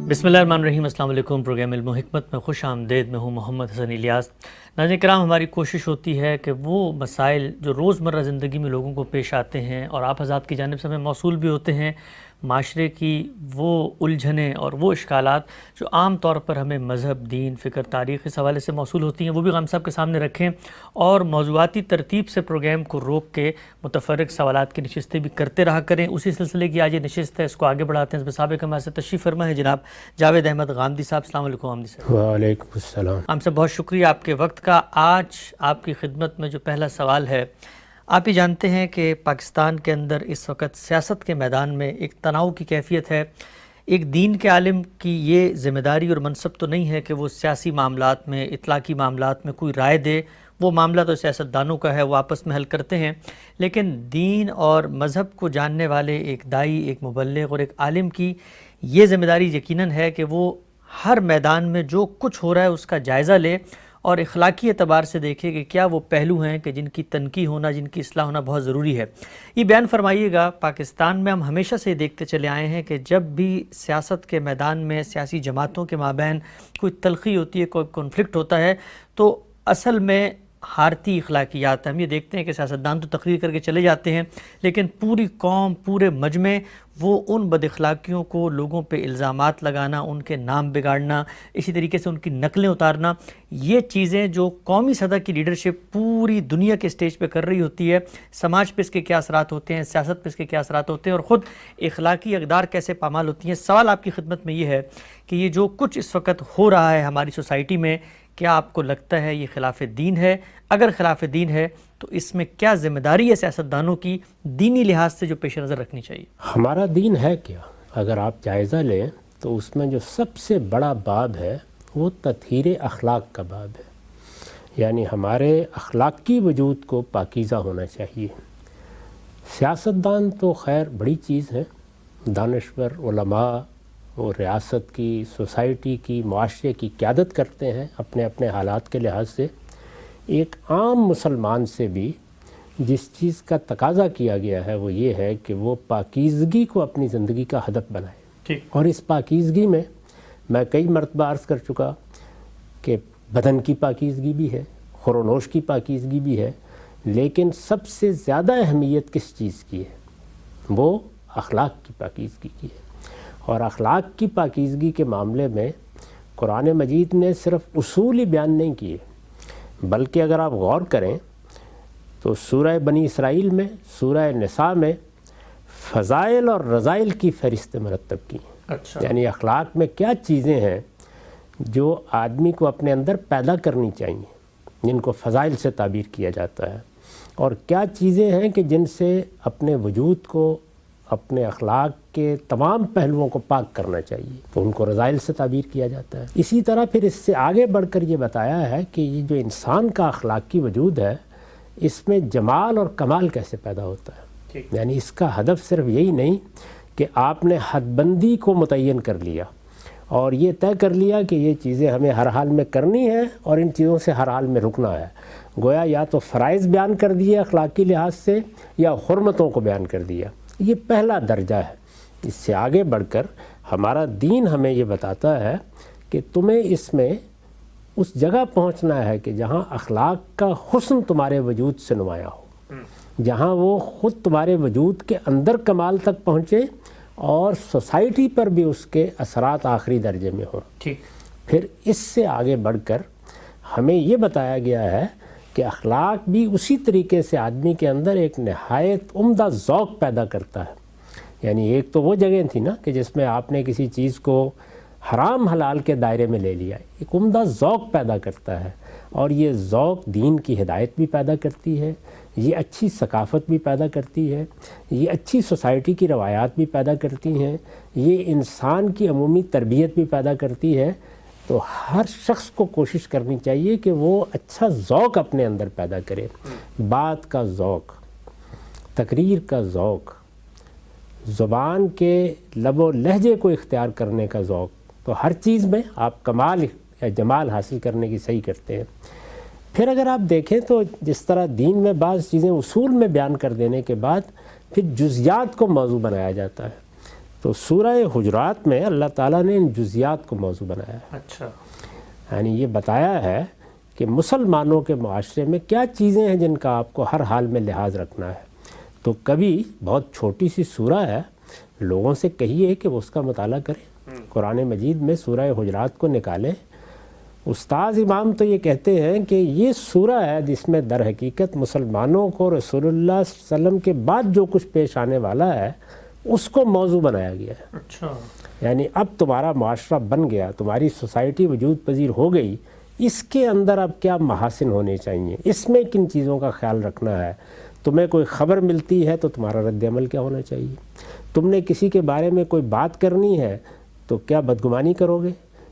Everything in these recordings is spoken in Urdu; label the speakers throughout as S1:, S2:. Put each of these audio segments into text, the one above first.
S1: بسم اللہ الرحمن الرحیم۔ السلام علیکم۔ پروگرام علم و حکمت میں خوش آمدید۔ میں ہوں محمد حسن الیاس۔ ناظرین کرام، ہماری کوشش ہوتی ہے کہ وہ مسائل جو روزمرہ زندگی میں لوگوں کو پیش آتے ہیں اور آپ حضرات کی جانب سے ہمیں موصول بھی ہوتے ہیں، معاشرے کی وہ الجھنیں اور وہ اشکالات جو عام طور پر ہمیں مذہب، دین، فکر، تاریخ اس حوالے سے موصول ہوتی ہیں، وہ بھی غام صاحب کے سامنے رکھیں اور موضوعاتی ترتیب سے پروگرام کو روک کے متفرق سوالات کی نشستیں بھی کرتے رہا کریں۔ اسی سلسلے کی آج یہ نشست ہے، اس کو آگے بڑھاتے ہیں۔ اس میں سابق ہمارے سے تشریف فرما ہے جناب جاوید احمد غامدی صاحب۔ السلام علیکم غامدی صاحب۔
S2: وعلیکم السلام۔
S1: ہم سے بہت شکریہ آپ کے وقت کا۔ آج آپ کی خدمت میں جو پہلا سوال ہے، آپ یہ جانتے ہیں کہ پاکستان کے اندر اس وقت سیاست کے میدان میں ایک تناؤ کی کیفیت ہے۔ ایک دین کے عالم کی یہ ذمہ داری اور منصب تو نہیں ہے کہ وہ سیاسی معاملات میں، اطلاقی معاملات میں کوئی رائے دے، وہ معاملہ تو سیاستدانوں کا ہے، وہ آپس میں حل کرتے ہیں، لیکن دین اور مذہب کو جاننے والے ایک دائی، ایک مبلغ اور ایک عالم کی یہ ذمہ داری یقیناً ہے کہ وہ ہر میدان میں جو کچھ ہو رہا ہے اس کا جائزہ لے اور اخلاقی اعتبار سے دیکھے کہ کیا وہ پہلو ہیں کہ جن کی تنقیح ہونا، جن کی اصلاح ہونا بہت ضروری ہے۔ یہ بیان فرمائیے گا، پاکستان میں ہم ہمیشہ سے دیکھتے چلے آئے ہیں کہ جب بھی سیاست کے میدان میں سیاسی جماعتوں کے مابین کوئی تلخی ہوتی ہے، کوئی کنفلکٹ ہوتا ہے، تو اصل میں حارتی اخلاقیات ہے۔ ہم یہ دیکھتے ہیں کہ سیاستدان تو تقریر کر کے چلے جاتے ہیں، لیکن پوری قوم، پورے مجمع وہ ان بد اخلاقیوں کو لوگوں پہ الزامات لگانا، ان کے نام بگاڑنا، اسی طریقے سے ان کی نقلیں اتارنا، یہ چیزیں جو قومی سطح کی لیڈرشپ پوری دنیا کے اسٹیج پہ کر رہی ہوتی ہے، سماج پہ اس کے کیا اثرات ہوتے ہیں، سیاست پہ اس کے کیا اثرات ہوتے ہیں اور خود اخلاقی اقدار کیسے پامال ہوتی ہیں۔ سوال آپ کی خدمت میں یہ ہے کہ یہ جو کچھ اس وقت ہو رہا ہے ہماری سوسائٹی میں، کیا آپ کو لگتا ہے یہ خلاف دین ہے؟ اگر خلاف دین ہے تو اس میں کیا ذمہ داری ہے سیاستدانوں کی دینی لحاظ سے جو پیش نظر رکھنی چاہیے؟
S2: ہمارا دین ہے کیا؟ اگر آپ جائزہ لیں تو اس میں جو سب سے بڑا باب ہے وہ تطہیر اخلاق کا باب ہے، یعنی ہمارے اخلاقی وجود کو پاکیزہ ہونا چاہیے۔ سیاستدان تو خیر بڑی چیز ہے، دانشور، علماء، وہ ریاست کی، سوسائٹی کی، معاشرے کی قیادت کرتے ہیں اپنے اپنے حالات کے لحاظ سے۔ ایک عام مسلمان سے بھی جس چیز کا تقاضا کیا گیا ہے وہ یہ ہے کہ وہ پاکیزگی کو اپنی زندگی کا ہدف بنائے، اور اس پاکیزگی میں کئی مرتبہ عرض کر چکا کہ بدن کی پاکیزگی بھی ہے، خور و نوش کی پاکیزگی بھی ہے، لیکن سب سے زیادہ اہمیت کس چیز کی ہے؟ وہ اخلاق کی پاکیزگی کی ہے۔ اور اخلاق کی پاکیزگی کے معاملے میں قرآن مجید نے صرف اصول ہی بیان نہیں کیے، بلکہ اگر آپ غور کریں تو سورہ بنی اسرائیل میں، سورہ نساء میں فضائل اور رذائل کی فہرست مرتب کی ہیں۔ یعنی اخلاق میں کیا چیزیں ہیں جو آدمی کو اپنے اندر پیدا کرنی چاہیے، جن کو فضائل سے تعبیر کیا جاتا ہے، اور کیا چیزیں ہیں کہ جن سے اپنے وجود کو، اپنے اخلاق کے تمام پہلوؤں کو پاک کرنا چاہیے، تو ان کو رذائل سے تعبیر کیا جاتا ہے۔ اسی طرح پھر اس سے آگے بڑھ کر یہ بتایا ہے کہ یہ جو انسان کا اخلاقی وجود ہے، اس میں جمال اور کمال کیسے پیدا ہوتا ہے۔ یعنی اس کا ہدف صرف یہی نہیں کہ آپ نے حد بندی کو متعین کر لیا اور یہ طے کر لیا کہ یہ چیزیں ہمیں ہر حال میں کرنی ہیں اور ان چیزوں سے ہر حال میں رکنا ہے، گویا یا تو فرائض بیان کر دیے اخلاقی لحاظ سے یا حرمتوں کو بیان کر دیا۔ یہ پہلا درجہ ہے۔ اس سے آگے بڑھ کر ہمارا دین ہمیں یہ بتاتا ہے کہ تمہیں اس میں اس جگہ پہنچنا ہے کہ جہاں اخلاق کا حسن تمہارے وجود سے نمایاں ہو، جہاں وہ خود تمہارے وجود کے اندر کمال تک پہنچے اور سوسائٹی پر بھی اس کے اثرات آخری درجے میں ہوں۔ پھر اس سے آگے بڑھ کر ہمیں یہ بتایا گیا ہے کہ اخلاق بھی اسی طریقے سے آدمی کے اندر ایک نہایت عمدہ ذوق پیدا کرتا ہے۔ یعنی ایک تو وہ جگہ تھی نا کہ جس میں آپ نے کسی چیز کو حرام حلال کے دائرے میں لے لیا، ایک عمدہ ذوق پیدا کرتا ہے، اور یہ ذوق دین کی ہدایت بھی پیدا کرتی ہے، یہ اچھی ثقافت بھی پیدا کرتی ہے، یہ اچھی سوسائٹی کی روایات بھی پیدا کرتی ہیں، یہ انسان کی عمومی تربیت بھی پیدا کرتی ہے۔ تو ہر شخص کو کوشش کرنی چاہیے کہ وہ اچھا ذوق اپنے اندر پیدا کرے، بات کا ذوق، تقریر کا ذوق، زبان کے لب و لہجے کو اختیار کرنے کا ذوق، تو ہر چیز میں آپ کمال یا جمال حاصل کرنے کی صحیح کرتے ہیں۔ پھر اگر آپ دیکھیں تو جس طرح دین میں بعض چیزیں اصول میں بیان کر دینے کے بعد پھر جزیات کو موضوع بنایا جاتا ہے، تو سورہ حجرات میں اللہ تعالیٰ نے ان جزیات کو موضوع بنایا ہے.
S1: اچھا.
S2: یعنی یہ بتایا ہے کہ مسلمانوں کے معاشرے میں کیا چیزیں ہیں جن کا آپ کو ہر حال میں لحاظ رکھنا ہے. تو کبھی بہت چھوٹی سی سورہ ہے، لوگوں سے کہیے کہ وہ اس کا مطالعہ کریں، قرآن مجید میں سورہ حجرات کو نکالیں. استاذ امام تو یہ کہتے ہیں کہ یہ سورہ ہے جس میں در حقیقت مسلمانوں کو رسول اللہ صلی اللہ علیہ وسلم کے بعد جو کچھ پیش آنے والا ہے اس کو موضوع بنایا گیا ہے.
S1: اچھا.
S2: یعنی اب تمہارا معاشرہ بن گیا، تمہاری سوسائٹی وجود پذیر ہو گئی، اس کے اندر اب کیا محاسن ہونے چاہیے، اس میں کن چیزوں کا خیال رکھنا ہے. تمہیں کوئی خبر ملتی ہے تو تمہارا رد عمل کیا ہونا چاہیے. تم نے کسی کے بارے میں کوئی بات کرنی ہے تو کیا بدگمانی کرو گے،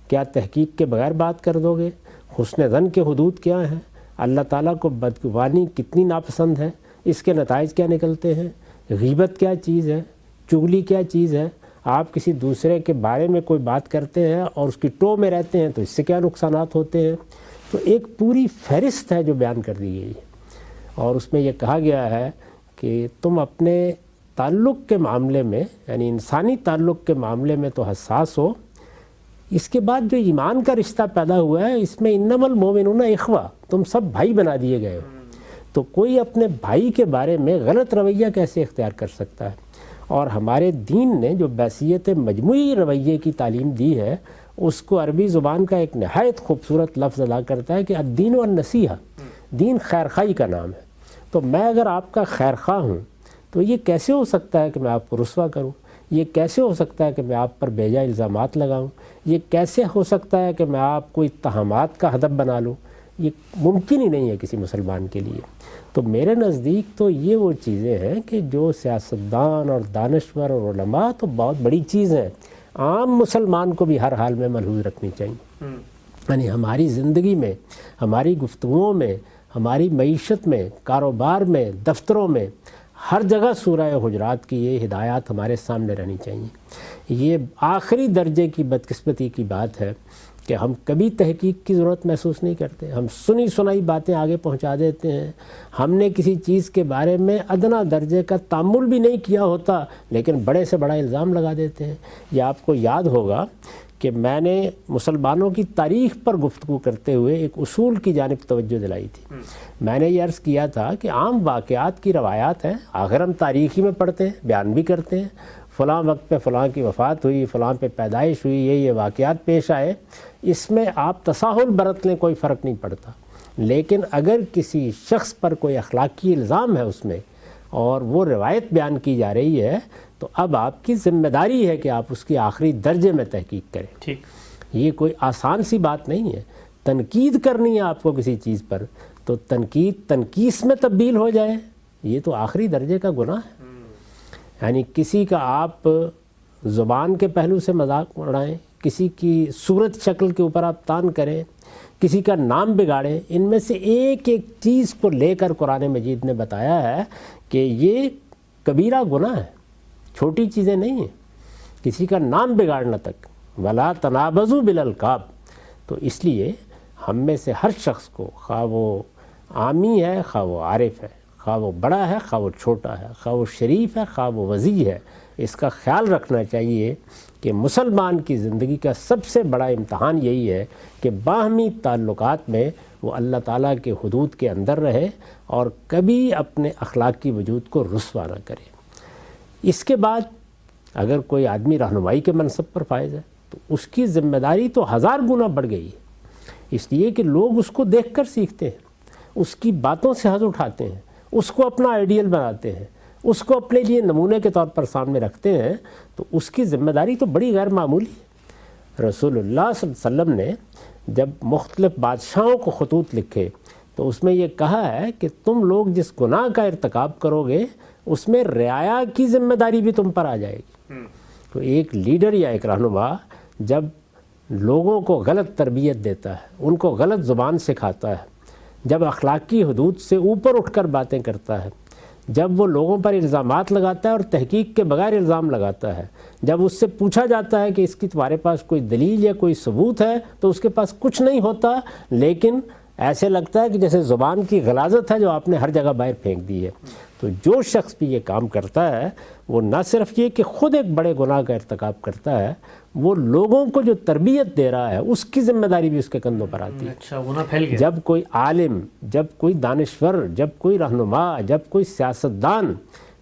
S2: کیا تحقیق کے بغیر بات کر دو گے. حسن ظن کے حدود کیا ہیں، اللہ تعالیٰ کو بدگمانی کتنی ناپسند ہے، اس کے نتائج کیا نکلتے ہیں. غیبت کیا چیز ہے، چغلی کیا چیز ہے. آپ کسی دوسرے کے بارے میں کوئی بات کرتے ہیں اور اس کی ٹو میں رہتے ہیں تو اس سے کیا نقصانات ہوتے ہیں. تو ایک پوری فہرست ہے جو بیان کر دی گئی ہے، اور اس میں یہ کہا گیا ہے کہ تم اپنے تعلق کے معاملے میں، یعنی انسانی تعلق کے معاملے میں تو حساس ہو. اس کے بعد جو ایمان کا رشتہ پیدا ہوا ہے اس میں انما المؤمنون اخوہ، تم سب بھائی بنا دیے گئے ہو. تو کوئی اپنے بھائی کے بارے میں غلط رویہ کیسے اختیار کر سکتا ہے. اور ہمارے دین نے جو بحیثیت مجموعی رویے کی تعلیم دی ہے اس کو عربی زبان کا ایک نہایت خوبصورت لفظ ادا کرتا ہے کہ الدین والنصیحہ، دین خیرخواہی کا نام ہے. تو میں اگر آپ کا خیرخواہ ہوں تو یہ کیسے ہو سکتا ہے کہ میں آپ کو رسوا کروں، یہ کیسے ہو سکتا ہے کہ میں آپ پر بے جا الزامات لگاؤں، یہ کیسے ہو سکتا ہے کہ میں آپ کو اتہامات کا ہدف بنا لوں. یہ ممکن ہی نہیں ہے کسی مسلمان کے لیے. تو میرے نزدیک تو یہ وہ چیزیں ہیں کہ جو سیاستدان اور دانشور اور علماء تو بہت بڑی چیز ہیں، عام مسلمان کو بھی ہر حال میں ملحوظ رکھنی چاہیے. یعنی ہماری زندگی میں، ہماری گفتگوؤں میں، ہماری معیشت میں، کاروبار میں، دفتروں میں، ہر جگہ سورہ حجرات کی یہ ہدایات ہمارے سامنے رہنی چاہیے. یہ آخری درجے کی بدقسمتی کی بات ہے کہ ہم کبھی تحقیق کی ضرورت محسوس نہیں کرتے. ہم سنی سنائی باتیں آگے پہنچا دیتے ہیں. ہم نے کسی چیز کے بارے میں ادنا درجے کا تأمل بھی نہیں کیا ہوتا لیکن بڑے سے بڑا الزام لگا دیتے ہیں. یہ آپ کو یاد ہوگا کہ میں نے مسلمانوں کی تاریخ پر گفتگو کرتے ہوئے ایک اصول کی جانب توجہ دلائی تھی. میں نے یہ عرض کیا تھا کہ عام واقعات کی روایات ہیں، آخر ہم تاریخی میں پڑھتے ہیں، بیان بھی کرتے ہیں، فلاں وقت پہ فلاں کی وفات ہوئی، فلاں پہ پیدائش ہوئی، یہ واقعات پیش آئے. اس میں آپ تساہل برت لیں کوئی فرق نہیں پڑتا. لیکن اگر کسی شخص پر کوئی اخلاقی الزام ہے اس میں اور وہ روایت بیان کی جا رہی ہے تو اب آپ کی ذمہ داری ہے کہ آپ اس کی آخری درجے میں تحقیق کریں.
S1: ٹھیک.
S2: یہ کوئی آسان سی بات نہیں ہے. تنقید کرنی ہے آپ کو کسی چیز پر تو تنقید تنقیس میں تبدیل ہو جائے، یہ تو آخری درجے کا گناہ ہے. یعنی کسی کا آپ زبان کے پہلو سے مذاق اڑائیں، کسی کی صورت شکل کے اوپر آپ تان کریں، کسی کا نام بگاڑیں، ان میں سے ایک ایک چیز کو لے کر قرآن مجید نے بتایا ہے کہ یہ کبیرہ گناہ ہے، چھوٹی چیزیں نہیں ہیں. کسی کا نام بگاڑنا تک، ولا تنابزوا بالالقاب. تو اس لیے ہم میں سے ہر شخص کو، خواہ وہ عامی ہے، خواہ وہ عارف ہے، خواہ وہ بڑا ہے، خواہ وہ چھوٹا ہے، خواہ وہ شریف ہے، خواہ وہ وضیع ہے، اس کا خیال رکھنا چاہیے کہ مسلمان کی زندگی کا سب سے بڑا امتحان یہی ہے کہ باہمی تعلقات میں وہ اللہ تعالیٰ کے حدود کے اندر رہے اور کبھی اپنے اخلاقی وجود کو رسوا نہ کرے. اس کے بعد اگر کوئی آدمی رہنمائی کے منصب پر فائز ہے تو اس کی ذمہ داری تو 1000 گنا بڑھ گئی ہے. اس لیے کہ لوگ اس کو دیکھ کر سیکھتے ہیں، اس کی باتوں سے حظ اٹھاتے ہیں، اس کو اپنا آئیڈیل بناتے ہیں، اس کو اپنے لیے نمونے کے طور پر سامنے رکھتے ہیں. تو اس کی ذمہ داری تو بڑی غیر معمولی ہے. رسول اللہ صلی اللہ علیہ وسلم نے جب مختلف بادشاہوں کو خطوط لکھے تو اس میں یہ کہا ہے کہ تم لوگ جس گناہ کا ارتکاب کرو گے اس میں رعایا کی ذمہ داری بھی تم پر آ جائے گی. تو ایک لیڈر یا ایک رہنما جب لوگوں کو غلط تربیت دیتا ہے، ان کو غلط زبان سکھاتا ہے، جب اخلاقی حدود سے اوپر اٹھ کر باتیں کرتا ہے، جب وہ لوگوں پر الزامات لگاتا ہے اور تحقیق کے بغیر الزام لگاتا ہے، جب اس سے پوچھا جاتا ہے کہ اس کی تمہارے پاس کوئی دلیل یا کوئی ثبوت ہے تو اس کے پاس کچھ نہیں ہوتا، لیکن ایسے لگتا ہے کہ جیسے زبان کی غلاظت ہے جو آپ نے ہر جگہ باہر پھینک دی ہے۔ تو جو شخص بھی یہ کام کرتا ہے وہ نہ صرف یہ کہ خود ایک بڑے گناہ کا ارتکاب کرتا ہے، وہ لوگوں کو جو تربیت دے رہا ہے اس کی ذمہ داری بھی اس کے کندھوں پر آتی ہے۔
S1: اچھا، گناہ پھیل گیا۔
S2: جب کوئی عالم، جب کوئی دانشور، جب کوئی رہنما، جب کوئی سیاستدان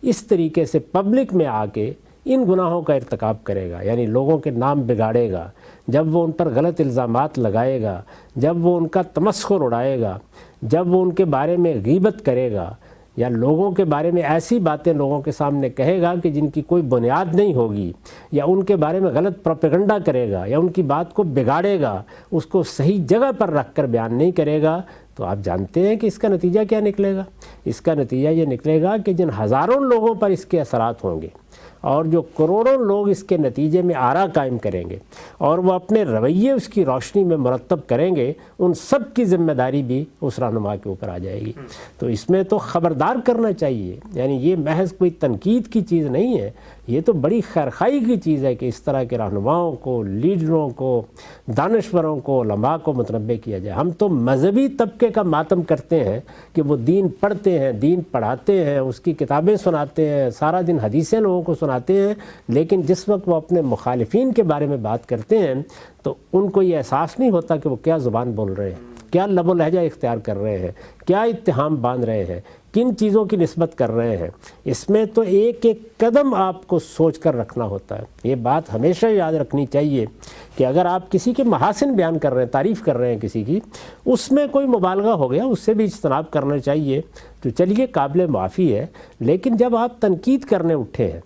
S2: اس طریقے سے پبلک میں آ کے ان گناہوں کا ارتکاب کرے گا، یعنی لوگوں کے نام بگاڑے گا، جب وہ ان پر غلط الزامات لگائے گا، جب وہ ان کا تمسخر اڑائے گا، جب وہ ان کے بارے میں غیبت کرے گا، یا لوگوں کے بارے میں ایسی باتیں لوگوں کے سامنے کہے گا کہ جن کی کوئی بنیاد نہیں ہوگی، یا ان کے بارے میں غلط پروپیگنڈا کرے گا، یا ان کی بات کو بگاڑے گا، اس کو صحیح جگہ پر رکھ کر بیان نہیں کرے گا، تو آپ جانتے ہیں کہ اس کا نتیجہ کیا نکلے گا؟ اس کا نتیجہ یہ نکلے گا کہ جن ہزاروں لوگوں پر اس کے اثرات ہوں گے اور جو کروڑوں لوگ اس کے نتیجے میں آرا قائم کریں گے اور وہ اپنے رویے اس کی روشنی میں مرتب کریں گے، ان سب کی ذمہ داری بھی اس رہنما کے اوپر آ جائے گی۔ تو اس میں تو خبردار کرنا چاہیے، یعنی یہ محض کوئی تنقید کی چیز نہیں ہے، یہ تو بڑی خیرخواہی کی چیز ہے کہ اس طرح کے رہنماؤں کو، لیڈروں کو، دانشوروں کو، علماء کو متنبہ کیا جائے۔ ہم تو مذہبی طبقے کا ماتم کرتے ہیں کہ وہ دین پڑھتے ہیں، دین پڑھاتے ہیں، اس کی کتابیں سناتے ہیں، سارا دن حدیثیں لوگوں کو سناتے ہیں، لیکن جس وقت وہ اپنے مخالفین کے بارے میں بات کرتے ہیں تو ان کو یہ احساس نہیں ہوتا کہ وہ کیا زبان بول رہے ہیں، کیا لب و لہجہ اختیار کر رہے ہیں، کیا اتہام باندھ رہے ہیں، کن چیزوں کی نسبت کر رہے ہیں۔ اس میں تو ایک ایک قدم آپ کو سوچ کر رکھنا ہوتا ہے۔ یہ بات ہمیشہ یاد رکھنی چاہیے کہ اگر آپ کسی کے محاسن بیان کر رہے ہیں، تعریف کر رہے ہیں کسی کی، اس میں کوئی مبالغہ ہو گیا، اس سے بھی اجتناب کرنا چاہیے، تو چلیے قابل معافی ہے۔ لیکن جب آپ تنقید کرنے اٹھے ہیں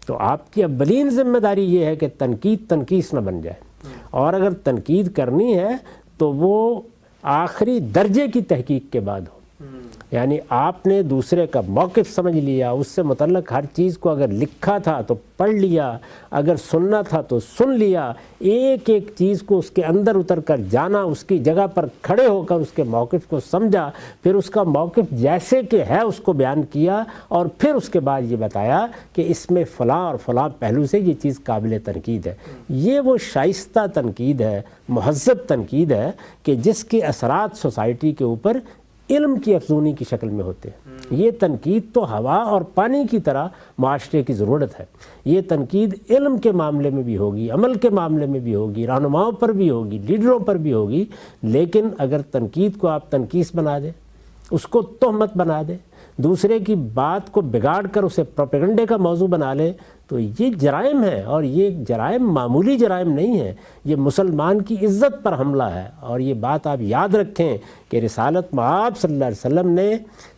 S2: تو آپ کی اولین ذمہ داری یہ ہے کہ تنقید تنقیص نہ بن جائے، اور اگر تنقید کرنی ہے تو وہ آخری درجے کی تحقیق کے بعد ہو، یعنی آپ نے دوسرے کا موقف سمجھ لیا، اس سے متعلق ہر چیز کو اگر لکھا تھا تو پڑھ لیا، اگر سننا تھا تو سن لیا، ایک ایک چیز کو اس کے اندر اتر کر جانا، اس کی جگہ پر کھڑے ہو کر اس کے موقف کو سمجھا، پھر اس کا موقف جیسے کہ ہے اس کو بیان کیا، اور پھر اس کے بعد یہ بتایا کہ اس میں فلاں اور فلاں پہلو سے یہ چیز قابل تنقید ہے۔ یہ وہ شائستہ تنقید ہے، مہذب تنقید ہے کہ جس کے اثرات سوسائٹی کے اوپر علم کی افزونی کی شکل میں ہوتے ہیں۔ یہ تنقید تو ہوا اور پانی کی طرح معاشرے کی ضرورت ہے۔ یہ تنقید علم کے معاملے میں بھی ہوگی، عمل کے معاملے میں بھی ہوگی، رہنماؤں پر بھی ہوگی، لیڈروں پر بھی ہوگی، لیکن اگر تنقید کو آپ تنقیص بنا دیں، اس کو تہمت بنا دیں، دوسرے کی بات کو بگاڑ کر اسے پروپیگنڈے کا موضوع بنا لیں، تو یہ جرائم ہے، اور یہ جرائم معمولی جرائم نہیں ہے، یہ مسلمان کی عزت پر حملہ ہے۔ اور یہ بات آپ یاد رکھیں کہ رسالت مآب صلی اللہ علیہ وسلم نے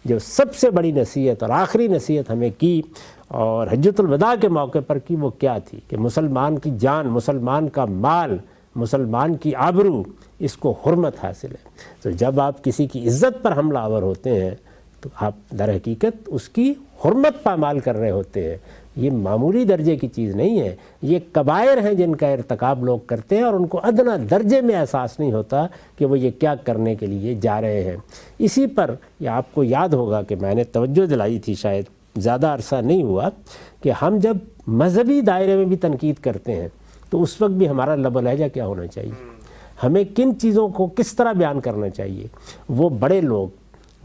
S2: جو سب سے بڑی نصیحت اور آخری نصیحت ہمیں کی اور حجۃ الوداع کے موقع پر کی، وہ کیا تھی کہ مسلمان کی جان، مسلمان کا مال، مسلمان کی آبرو، اس کو حرمت حاصل ہے۔ تو جب آپ کسی کی عزت پر حملہ آور ہوتے ہیں تو آپ در حقیقت اس کی حرمت پامال کر رہے ہوتے ہیں۔ یہ معمولی درجے کی چیز نہیں ہے، یہ کبائر ہیں جن کا ارتکاب لوگ کرتے ہیں اور ان کو ادنا درجے میں احساس نہیں ہوتا کہ وہ یہ کیا کرنے کے لیے جا رہے ہیں۔ اسی پر یہ آپ کو یاد ہوگا کہ میں نے توجہ دلائی تھی، شاید زیادہ عرصہ نہیں ہوا، کہ ہم جب مذہبی دائرے میں بھی تنقید کرتے ہیں تو اس وقت بھی ہمارا لب و لہجہ کیا ہونا چاہیے، ہمیں کن چیزوں کو کس طرح بیان کرنا چاہیے۔ وہ بڑے لوگ،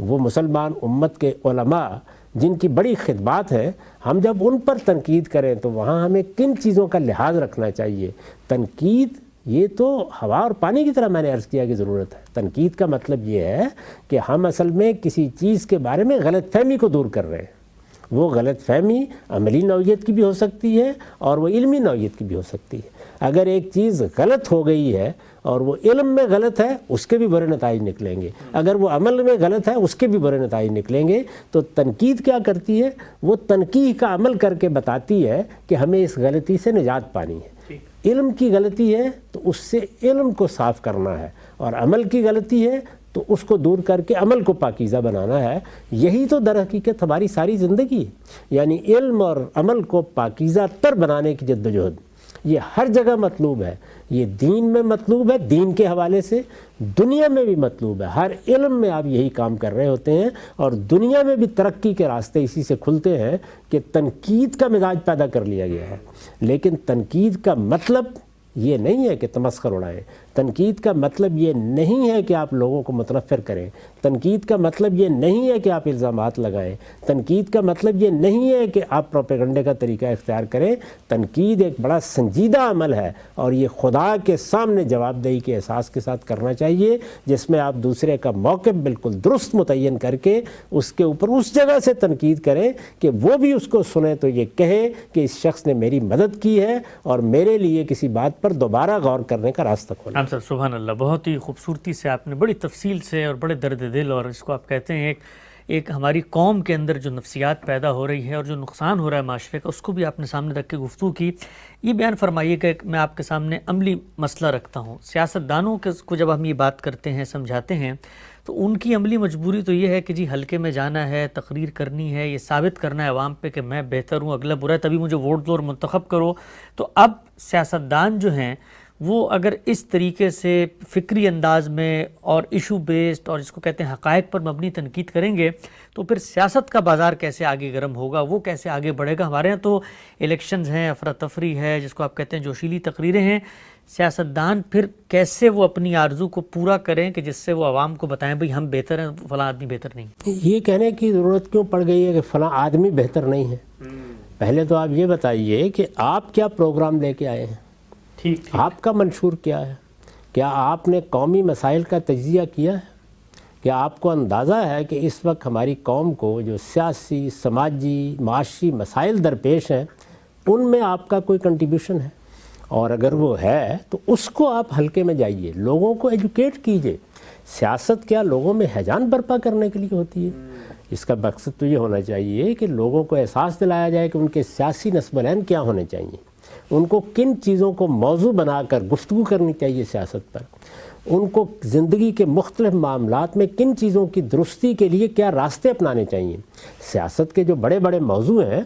S2: وہ مسلمان امت کے علماء جن کی بڑی خدمات ہیں، ہم جب ان پر تنقید کریں تو وہاں ہمیں کن چیزوں کا لحاظ رکھنا چاہیے۔ تنقید یہ تو ہوا اور پانی کی طرح میں نے عرض کیا کہ ضرورت ہے۔ تنقید کا مطلب یہ ہے کہ ہم اصل میں کسی چیز کے بارے میں غلط فہمی کو دور کر رہے ہیں۔ وہ غلط فہمی عملی نوعیت کی بھی ہو سکتی ہے اور وہ علمی نوعیت کی بھی ہو سکتی ہے۔ اگر ایک چیز غلط ہو گئی ہے اور وہ علم میں غلط ہے، اس کے بھی برے نتائج نکلیں گے، اگر وہ عمل میں غلط ہے اس کے بھی برے نتائج نکلیں گے۔ تو تنقید کیا کرتی ہے؟ وہ تنقید کا عمل کر کے بتاتی ہے کہ ہمیں اس غلطی سے نجات پانی ہے۔ علم کی غلطی ہے تو اس سے علم کو صاف کرنا ہے، اور عمل کی غلطی ہے تو اس کو دور کر کے عمل کو پاکیزہ بنانا ہے۔ یہی تو در حقیقت ہماری ساری زندگی ہے، یعنی علم اور عمل کو پاکیزہ تر بنانے کی جدوجہد یہ ہر جگہ مطلوب ہے۔ یہ دین میں مطلوب ہے، دین کے حوالے سے دنیا میں بھی مطلوب ہے۔ ہر علم میں آپ یہی کام کر رہے ہوتے ہیں، اور دنیا میں بھی ترقی کے راستے اسی سے کھلتے ہیں کہ تنقید کا مزاج پیدا کر لیا گیا ہے۔ لیکن تنقید کا مطلب یہ نہیں ہے کہ تمسخر اڑائیں، تنقید کا مطلب یہ نہیں ہے کہ آپ لوگوں کو متنفر کریں، تنقید کا مطلب یہ نہیں ہے کہ آپ الزامات لگائیں، تنقید کا مطلب یہ نہیں ہے کہ آپ پروپیگنڈے کا طریقہ اختیار کریں۔ تنقید ایک بڑا سنجیدہ عمل ہے اور یہ خدا کے سامنے جواب دہی کے احساس کے ساتھ کرنا چاہیے، جس میں آپ دوسرے کا موقف بالکل درست متعین کر کے اس کے اوپر اس جگہ سے تنقید کریں کہ وہ بھی اس کو سنیں تو یہ کہے کہ اس شخص نے میری مدد کی ہے اور میرے لیے کسی بات پر دوبارہ غور کرنے کا راستہ کھولا۔
S1: صاحب سبحان اللہ، بہت ہی خوبصورتی سے آپ نے بڑی تفصیل سے اور بڑے درد دل، اور اس کو آپ کہتے ہیں ایک ہماری قوم کے اندر جو نفسیات پیدا ہو رہی ہے اور جو نقصان ہو رہا ہے معاشرے کا، اس کو بھی آپ نے سامنے رکھ کے گفتگو کی۔ یہ بیان فرمائیے کہ میں آپ کے سامنے عملی مسئلہ رکھتا ہوں، سیاستدانوں کو جب ہم یہ بات کرتے ہیں، سمجھاتے ہیں، تو ان کی عملی مجبوری تو یہ ہے کہ جی حلقے میں جانا ہے، تقریر کرنی ہے، یہ ثابت کرنا ہے عوام پہ کہ میں بہتر ہوں، اگلا برا ہے، تبھی مجھے ووٹ دو اور منتخب کرو۔ تو اب سیاستدان جو ہیں وہ اگر اس طریقے سے فکری انداز میں اور ایشو بیسڈ اور جس کو کہتے ہیں حقائق پر مبنی تنقید کریں گے تو پھر سیاست کا بازار کیسے آگے گرم ہوگا، وہ کیسے آگے بڑھے گا؟ ہمارے ہاں تو الیکشنز ہیں، افراتفری ہے، جس کو آپ کہتے ہیں جوشیلی تقریریں ہیں، سیاستدان پھر کیسے وہ اپنی آرزو کو پورا کریں کہ جس سے وہ عوام کو بتائیں بھئی ہم بہتر ہیں، فلاں آدمی بہتر نہیں۔
S2: یہ کہنے کی ضرورت کیوں پڑ گئی ہے کہ فلاں آدمی بہتر نہیں ہے؟ پہلے تو آپ یہ بتائیے کہ آپ کیا پروگرام لے کے آئے ہیں، آپ کا منشور کیا ہے؟ کیا آپ نے قومی مسائل کا تجزیہ کیا ہے؟ کیا آپ کو اندازہ ہے کہ اس وقت ہماری قوم کو جو سیاسی، سماجی، معاشی مسائل درپیش ہیں ان میں آپ کا کوئی کنٹریبیوشن ہے؟ اور اگر وہ ہے تو اس کو آپ حلقے میں جائیے، لوگوں کو ایجوکیٹ کیجئے۔ سیاست کیا لوگوں میں ہیجان برپا کرنے کے لیے ہوتی ہے؟ اس کا مقصد تو یہ ہونا چاہیے کہ لوگوں کو احساس دلایا جائے کہ ان کے سیاسی نصب العین کیا ہونے چاہیے، ان کو کن چیزوں کو موضوع بنا کر گفتگو کرنی چاہیے سیاست پر، ان کو زندگی کے مختلف معاملات میں کن چیزوں کی درستی کے لیے کیا راستے اپنانے چاہیے۔ سیاست کے جو بڑے بڑے موضوع ہیں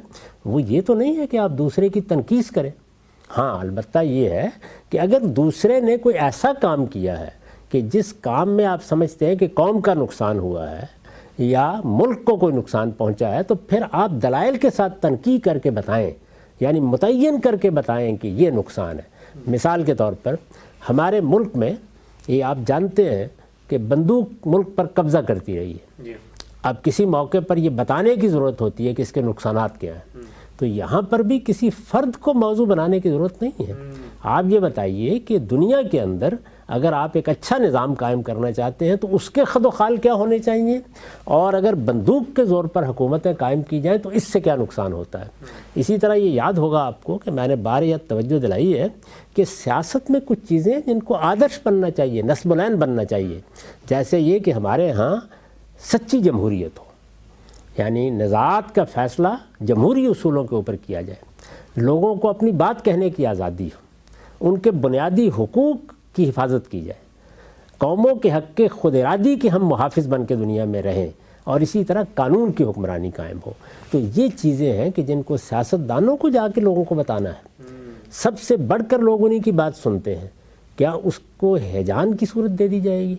S2: وہ یہ تو نہیں ہے کہ آپ دوسرے کی تنقید کریں۔ ہاں البتہ یہ ہے کہ اگر دوسرے نے کوئی ایسا کام کیا ہے کہ جس کام میں آپ سمجھتے ہیں کہ قوم کا نقصان ہوا ہے یا ملک کو کوئی نقصان پہنچا ہے، تو پھر آپ دلائل کے ساتھ تنقید کر کے بتائیں، یعنی متعین کر کے بتائیں کہ یہ نقصان ہے۔ مثال کے طور پر ہمارے ملک میں یہ آپ جانتے ہیں کہ بندوق ملک پر قبضہ کرتی رہی ہے، اب کسی موقع پر یہ بتانے کی ضرورت ہوتی ہے کہ اس کے نقصانات کیا ہیں، تو یہاں پر بھی کسی فرد کو موضوع بنانے کی ضرورت نہیں ہے۔ آپ یہ بتائیے کہ دنیا کے اندر اگر آپ ایک اچھا نظام قائم کرنا چاہتے ہیں تو اس کے خد و خال کیا ہونے چاہیے، اور اگر بندوق کے زور پر حکومتیں قائم کی جائیں تو اس سے کیا نقصان ہوتا ہے۔ اسی طرح یہ یاد ہوگا آپ کو کہ میں نے بار یا توجہ دلائی ہے کہ سیاست میں کچھ چیزیں جن کو آدرش بننا چاہیے، نصب العین بننا چاہیے، جیسے یہ کہ ہمارے ہاں سچی جمہوریت ہو، یعنی نزاعت کا فیصلہ جمہوری اصولوں کے اوپر کیا جائے، لوگوں کو اپنی بات کہنے کی آزادی ہو، ان کے بنیادی حقوق کی حفاظت کی جائے، قوموں کے حق کے خود ارادی کے ہم محافظ بن کے دنیا میں رہیں، اور اسی طرح قانون کی حکمرانی قائم ہو۔ تو یہ چیزیں ہیں کہ جن کو سیاستدانوں کو جا کے لوگوں کو بتانا ہے۔ سب سے بڑھ کر لوگ انہی کی بات سنتے ہیں، کیا اس کو ہیجان کی صورت دے دی جائے گی؟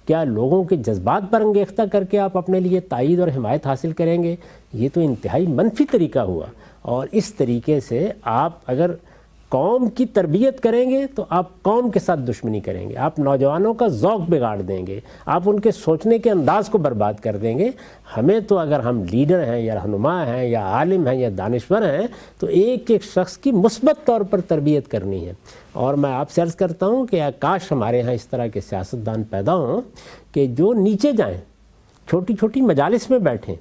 S2: کیا لوگوں کے جذبات پر انگیختہ کر کے آپ اپنے لیے تائید اور حمایت حاصل کریں گے؟ یہ تو انتہائی منفی طریقہ ہوا، اور اس طریقے سے آپ اگر قوم کی تربیت کریں گے تو آپ قوم کے ساتھ دشمنی کریں گے، آپ نوجوانوں کا ذوق بگاڑ دیں گے، آپ ان کے سوچنے کے انداز کو برباد کر دیں گے۔ ہمیں تو اگر ہم لیڈر ہیں یا رہنما ہیں یا عالم ہیں یا دانشور ہیں تو ایک ایک شخص کی مثبت طور پر تربیت کرنی ہے۔ اور میں آپ سے عرض کرتا ہوں کہ کاش ہمارے ہاں اس طرح کے سیاستدان پیدا ہوں کہ جو نیچے جائیں، چھوٹی چھوٹی مجالس میں بیٹھیں،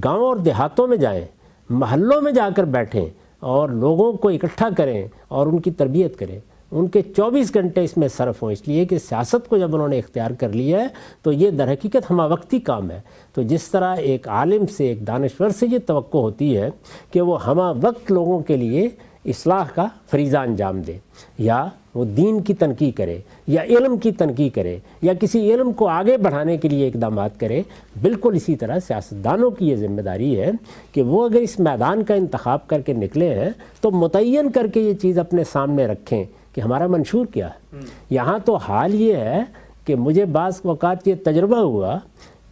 S2: گاؤں اور دیہاتوں میں جائیں، محلوں میں جا کر بیٹھیں اور لوگوں کو اکٹھا کریں اور ان کی تربیت کریں، ان کے 24 گھنٹے اس میں صرف ہوں، اس لیے کہ سیاست کو جب انہوں نے اختیار کر لیا ہے تو یہ در حقیقت ہمہ وقتی کام ہے۔ تو جس طرح ایک عالم سے، ایک دانشور سے یہ توقع ہوتی ہے کہ وہ ہمہ وقت لوگوں کے لیے اصلاح کا فریضہ انجام دے، یا وہ دین کی تنقید کرے، یا علم کی تنقید کرے، یا کسی علم کو آگے بڑھانے کے لیے اقدامات کرے، بالکل اسی طرح سیاستدانوں کی یہ ذمہ داری ہے کہ وہ اگر اس میدان کا انتخاب کر کے نکلے ہیں تو متعین کر کے یہ چیز اپنے سامنے رکھیں کہ ہمارا منشور کیا ہے۔ یہاں تو حال یہ ہے کہ مجھے بعض اوقات یہ تجربہ ہوا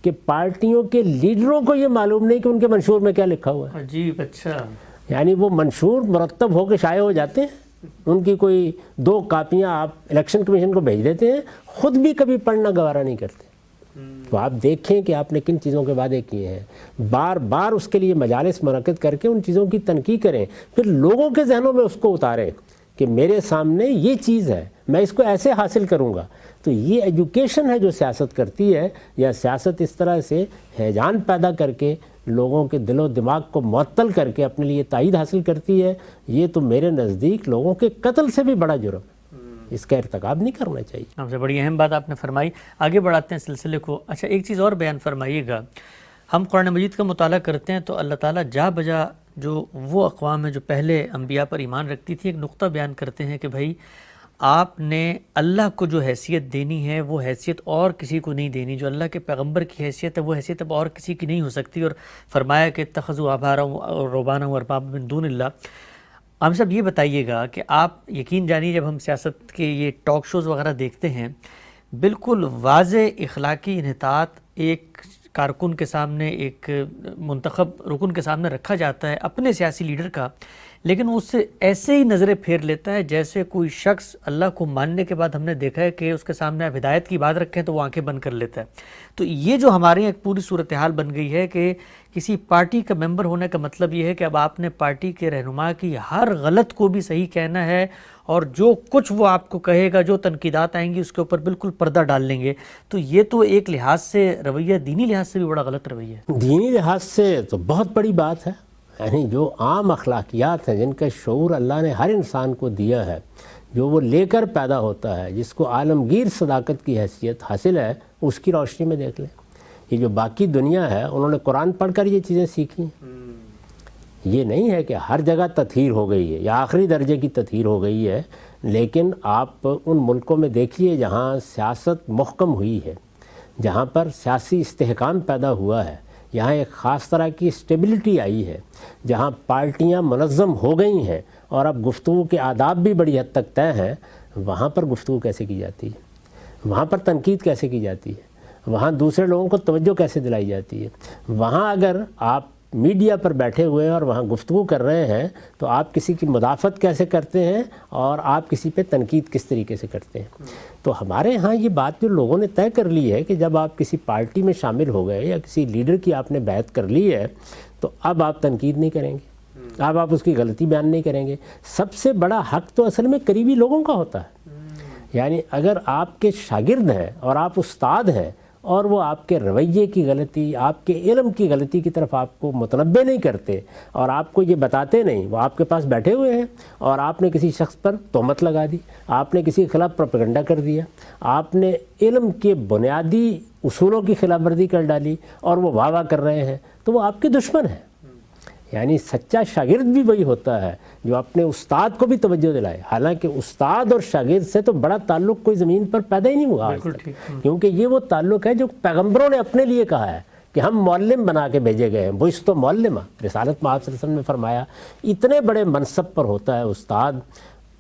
S2: کہ پارٹیوں کے لیڈروں کو یہ معلوم نہیں کہ ان کے منشور میں کیا لکھا ہوا ہے۔
S1: عجیب، اچھا،
S2: یعنی وہ منشور مرتب ہو کے شائع ہو جاتے ہیں ان کی کوئی 2 کاپیاں آپ الیکشن کمیشن کو بھیج دیتے ہیں، خود بھی کبھی پڑھنا گوارا نہیں کرتے۔ تو آپ دیکھیں کہ آپ نے کن چیزوں کے وعدے کیے ہیں، بار بار اس کے لیے مجالس منعقد کر کے ان چیزوں کی تنقید کریں، پھر لوگوں کے ذہنوں میں اس کو اتاریں کہ میرے سامنے یہ چیز ہے، میں اس کو ایسے حاصل کروں گا۔ تو یہ ایجوکیشن ہے جو سیاست کرتی ہے، یا سیاست اس طرح سے ہیجان پیدا کر کے لوگوں کے دل و دماغ کو معطل کر کے اپنے لیے تائید حاصل کرتی ہے۔ یہ تو میرے نزدیک لوگوں کے قتل سے بھی بڑا جرم ہے، اس کا ارتکاب نہیں کرنا چاہیے۔
S1: آپ سے بڑی اہم بات آپ نے فرمائی، آگے بڑھاتے ہیں سلسلے کو۔ اچھا، ایک چیز اور بیان فرمائیے گا، ہم قرآن مجید کا مطالعہ کرتے ہیں تو اللہ تعالیٰ جا بجا جو وہ اقوام ہیں جو پہلے انبیاء پر ایمان رکھتی تھی، ایک نقطہ بیان کرتے ہیں کہ بھائی آپ نے اللہ کو جو حیثیت دینی ہے وہ حیثیت اور کسی کو نہیں دینی، جو اللہ کے پیغمبر کی حیثیت ہے وہ حیثیت اب اور کسی کی نہیں ہو سکتی، اور فرمایا کہ اتخذوا احبارهم ورهبانهم اربابا من دون اللہ۔ ہم سب یہ بتائیے گا کہ آپ یقین جانیے جب ہم سیاست کے یہ ٹاک شوز وغیرہ دیکھتے ہیں، بالکل واضح اخلاقی انحطاط ایک کارکن کے سامنے، ایک منتخب رکن کے سامنے رکھا جاتا ہے اپنے سیاسی لیڈر کا، لیکن وہ اس سے ایسے ہی نظریں پھیر لیتا ہے جیسے کوئی شخص اللہ کو ماننے کے بعد ہم نے دیکھا ہے کہ اس کے سامنے آپ ہدایت کی بات رکھیں تو وہ آنکھیں بند کر لیتا ہے۔ تو یہ جو ہمارے یہاں ایک پوری صورتحال بن گئی ہے کہ کسی پارٹی کا ممبر ہونے کا مطلب یہ ہے کہ اب آپ نے پارٹی کے رہنما کی ہر غلط کو بھی صحیح کہنا ہے، اور جو کچھ وہ آپ کو کہے گا، جو تنقیدات آئیں گی اس کے اوپر بالکل پردہ ڈال لیں گے۔ تو یہ تو ایک لحاظ سے رویہ، دینی لحاظ سے بھی بڑا غلط رویہ ہے۔
S2: دینی لحاظ سے تو بہت بڑی بات ہے، یعنی جو عام اخلاقیات ہیں جن کا شعور اللہ نے ہر انسان کو دیا ہے، جو وہ لے کر پیدا ہوتا ہے، جس کو عالمگیر صداقت کی حیثیت حاصل ہے، اس کی روشنی میں دیکھ لیں۔ یہ جو باقی دنیا ہے انہوں نے قرآن پڑھ کر یہ چیزیں سیکھی ہیں۔ یہ نہیں ہے کہ ہر جگہ تطہیر ہو گئی ہے یا آخری درجے کی تطہیر ہو گئی ہے، لیکن آپ ان ملکوں میں دیکھیے جہاں سیاست محکم ہوئی ہے، جہاں پر سیاسی استحکام پیدا ہوا ہے، یہاں ایک خاص طرح کی اسٹیبلٹی آئی ہے، جہاں پارٹیاں منظم ہو گئی ہیں اور اب گفتگو کے آداب بھی بڑی حد تک طے ہیں، وہاں پر گفتگو کیسے کی جاتی ہے، وہاں پر تنقید کیسے کی جاتی ہے، وہاں دوسرے لوگوں کو توجہ کیسے دلائی جاتی ہے۔ وہاں اگر آپ میڈیا پر بیٹھے ہوئے ہیں اور وہاں گفتگو کر رہے ہیں تو آپ کسی کی مدافعت کیسے کرتے ہیں اور آپ کسی پہ تنقید کس طریقے سے کرتے ہیں۔ تو ہمارے ہاں یہ بات جو لوگوں نے طے کر لی ہے کہ جب آپ کسی پارٹی میں شامل ہو گئے یا کسی لیڈر کی آپ نے بیعت کر لی ہے تو اب آپ تنقید نہیں کریں گے، اب آپ اس کی غلطی بیان نہیں کریں گے۔ سب سے بڑا حق تو اصل میں قریبی لوگوں کا ہوتا ہے، یعنی اگر آپ کے شاگرد ہیں اور آپ استاد ہیں اور وہ آپ کے رویے کی غلطی، آپ کے علم کی غلطی کی طرف آپ کو متنبہ نہیں کرتے اور آپ کو یہ بتاتے نہیں، وہ آپ کے پاس بیٹھے ہوئے ہیں اور آپ نے کسی شخص پر تہمت لگا دی، آپ نے کسی کے خلاف پروپیگنڈا کر دیا، آپ نے علم کے بنیادی اصولوں کی خلاف ورزی کر ڈالی اور وہ واہ واہ کر رہے ہیں، تو وہ آپ کے دشمن ہیں۔ یعنی سچا شاگرد بھی وہی ہوتا ہے جو اپنے استاد کو بھی توجہ دلائے، حالانکہ استاد اور شاگرد سے تو بڑا تعلق کوئی زمین پر پیدا ہی نہیں ہوا آج تک، کیونکہ یہ وہ تعلق ہے جو پیغمبروں نے اپنے لیے کہا ہے کہ ہم معلم بنا کے بھیجے گئے ہیں، بعثت معلمہ، رسالت میں آپ صلی اللہ علیہ وسلم نے فرمایا۔ اتنے بڑے منصب پر ہوتا ہے استاد،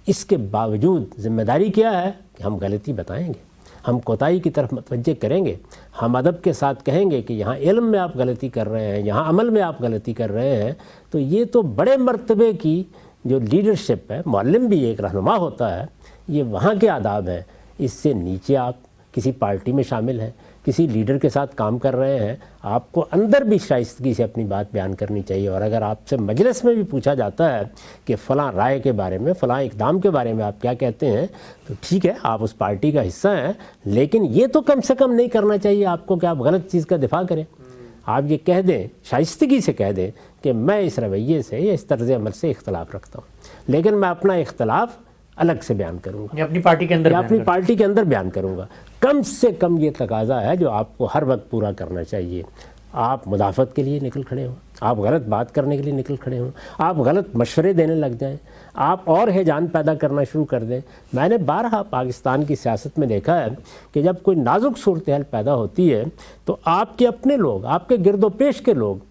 S2: اس کے باوجود ذمہ داری کیا ہے کہ ہم غلطی بتائیں گے، ہم کوتاہی کی طرف متوجہ کریں گے، ہم ادب کے ساتھ کہیں گے کہ یہاں علم میں آپ غلطی کر رہے ہیں، یہاں عمل میں آپ غلطی کر رہے ہیں۔ تو یہ تو بڑے مرتبے کی جو لیڈرشپ ہے، معلم بھی ایک رہنما ہوتا ہے، یہ وہاں کے آداب ہیں۔ اس سے نیچے آپ کسی پارٹی میں شامل ہیں، کسی لیڈر کے ساتھ کام کر رہے ہیں، آپ کو اندر بھی شائستگی سے اپنی بات بیان کرنی چاہیے، اور اگر آپ سے مجلس میں بھی پوچھا جاتا ہے کہ فلاں رائے کے بارے میں، فلاں اقدام کے بارے میں آپ کیا کہتے ہیں، تو ٹھیک ہے آپ اس پارٹی کا حصہ ہیں، لیکن یہ تو کم سے کم نہیں کرنا چاہیے آپ کو کہ آپ غلط چیز کا دفاع کریں۔ آپ یہ کہہ دیں، شائستگی سے کہہ دیں کہ میں اس رویے سے یا اس طرز عمل سے اختلاف رکھتا ہوں، لیکن میں اپنا اختلاف الگ سے بیان کروں گا،
S1: اپنی پارٹی کے اندر
S2: اپنی پارٹی کے اندر بیان کروں گا۔ کم سے کم یہ تقاضا ہے جو آپ کو ہر وقت پورا کرنا چاہیے۔ آپ مدافعت کے لیے نکل کھڑے ہوں، آپ غلط بات کرنے کے لیے نکل کھڑے ہوں، آپ غلط مشورے دینے لگ جائیں، آپ اور ہیجان پیدا کرنا شروع کر دیں۔ میں نے بارہا پاکستان کی سیاست میں دیکھا ہے کہ جب کوئی نازک صورتحال پیدا ہوتی ہے تو آپ کے اپنے لوگ، آپ کے گرد و پیش کے لوگ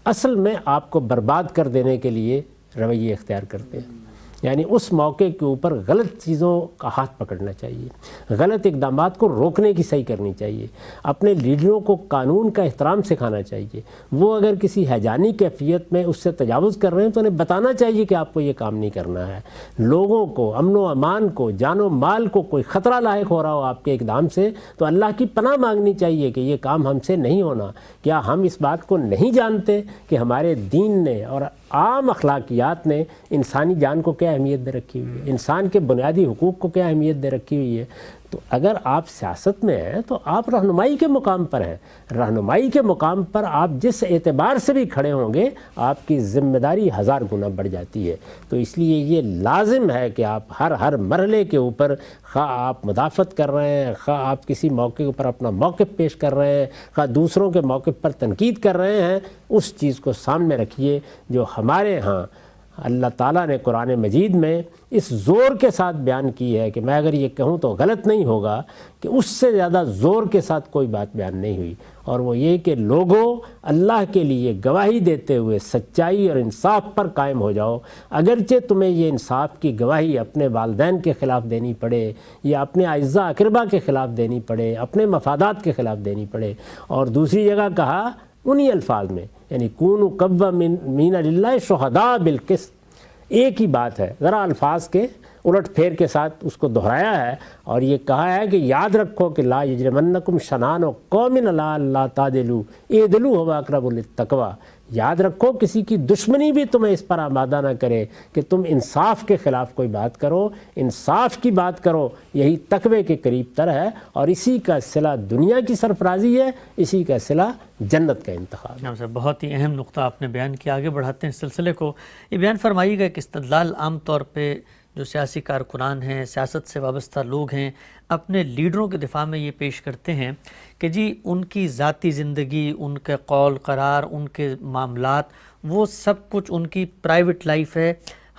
S2: اصل میں آپ کو برباد کر دینے کے لیے رویے اختیار کرتے ہیں۔ یعنی اس موقع کے اوپر غلط چیزوں کا ہاتھ پکڑنا چاہیے، غلط اقدامات کو روکنے کی صحیح کرنی چاہیے، اپنے لیڈروں کو قانون کا احترام سکھانا چاہیے۔ وہ اگر کسی ہیجانی کیفیت میں اس سے تجاوز کر رہے ہیں تو انہیں بتانا چاہیے کہ آپ کو یہ کام نہیں کرنا ہے۔ لوگوں کو، امن و امان کو، جان و مال کو کوئی خطرہ لاحق ہو رہا ہو آپ کے اقدام سے تو اللہ کی پناہ مانگنی چاہیے کہ یہ کام ہم سے نہیں ہونا۔ کیا ہم اس بات کو نہیں جانتے کہ ہمارے دین نے اور عام اخلاقیات نے انسانی جان کو کیا اہمیت دے رکھی ہوئی ہے، انسان کے بنیادی حقوق کو کیا اہمیت دے رکھی ہوئی ہے؟ تو اگر آپ سیاست میں ہیں تو آپ رہنمائی کے مقام پر ہیں، رہنمائی کے مقام پر آپ جس اعتبار سے بھی کھڑے ہوں گے آپ کی ذمہ داری 1000 گنا بڑھ جاتی ہے۔ تو اس لیے یہ لازم ہے کہ آپ ہر مرحلے کے اوپر، خواہ آپ مدافعت کر رہے ہیں، خواہ آپ کسی موقع پر اپنا موقف پیش کر رہے ہیں، خواہ دوسروں کے موقف پر تنقید کر رہے ہیں، اس چیز کو سامنے رکھیے جو ہمارے ہاں اللہ تعالیٰ نے قرآن مجید میں اس زور کے ساتھ بیان کی ہے کہ میں اگر یہ کہوں تو غلط نہیں ہوگا کہ اس سے زیادہ زور کے ساتھ کوئی بات بیان نہیں ہوئی، اور وہ یہ کہ لوگوں اللہ کے لیے گواہی دیتے ہوئے سچائی اور انصاف پر قائم ہو جاؤ، اگرچہ تمہیں یہ انصاف کی گواہی اپنے والدین کے خلاف دینی پڑے یا اپنے اعزاء اقربا کے خلاف دینی پڑے، اپنے مفادات کے خلاف دینی پڑے۔ اور دوسری جگہ کہا انہی الفاظ میں، یعنی کونوا قوامین للہ شہداء بالقسط، ایک ہی بات ہے، ذرا الفاظ کے الٹ پھیر کے ساتھ اس کو دہرایا ہے، اور یہ کہا ہے کہ یاد رکھو کہ لا یجرمنکم شنآن قوم علی الا تعدلوا اعدلوا هو اقرب للتقوی، یاد رکھو کسی کی دشمنی بھی تمہیں اس پر آمادہ نہ کرے کہ تم انصاف کے خلاف کوئی بات کرو، انصاف کی بات کرو، یہی تقوی کے قریب تر ہے، اور اسی کا صلہ دنیا کی سرفرازی ہے، اسی کا صلہ جنت کا انتخاب۔
S1: نعم صاحب، بہت ہی اہم نقطہ آپ نے بیان کیا۔ آگے بڑھاتے ہیں اس سلسلے کو۔ یہ بیان فرمائیے گا کہ استدلال عام طور پہ جو سیاسی کارکنان ہیں، سیاست سے وابستہ لوگ ہیں، اپنے لیڈروں کے دفاع میں یہ پیش کرتے ہیں کہ جی ان کی ذاتی زندگی، ان کے قول قرار، ان کے معاملات، وہ سب کچھ ان کی پرائیویٹ لائف ہے،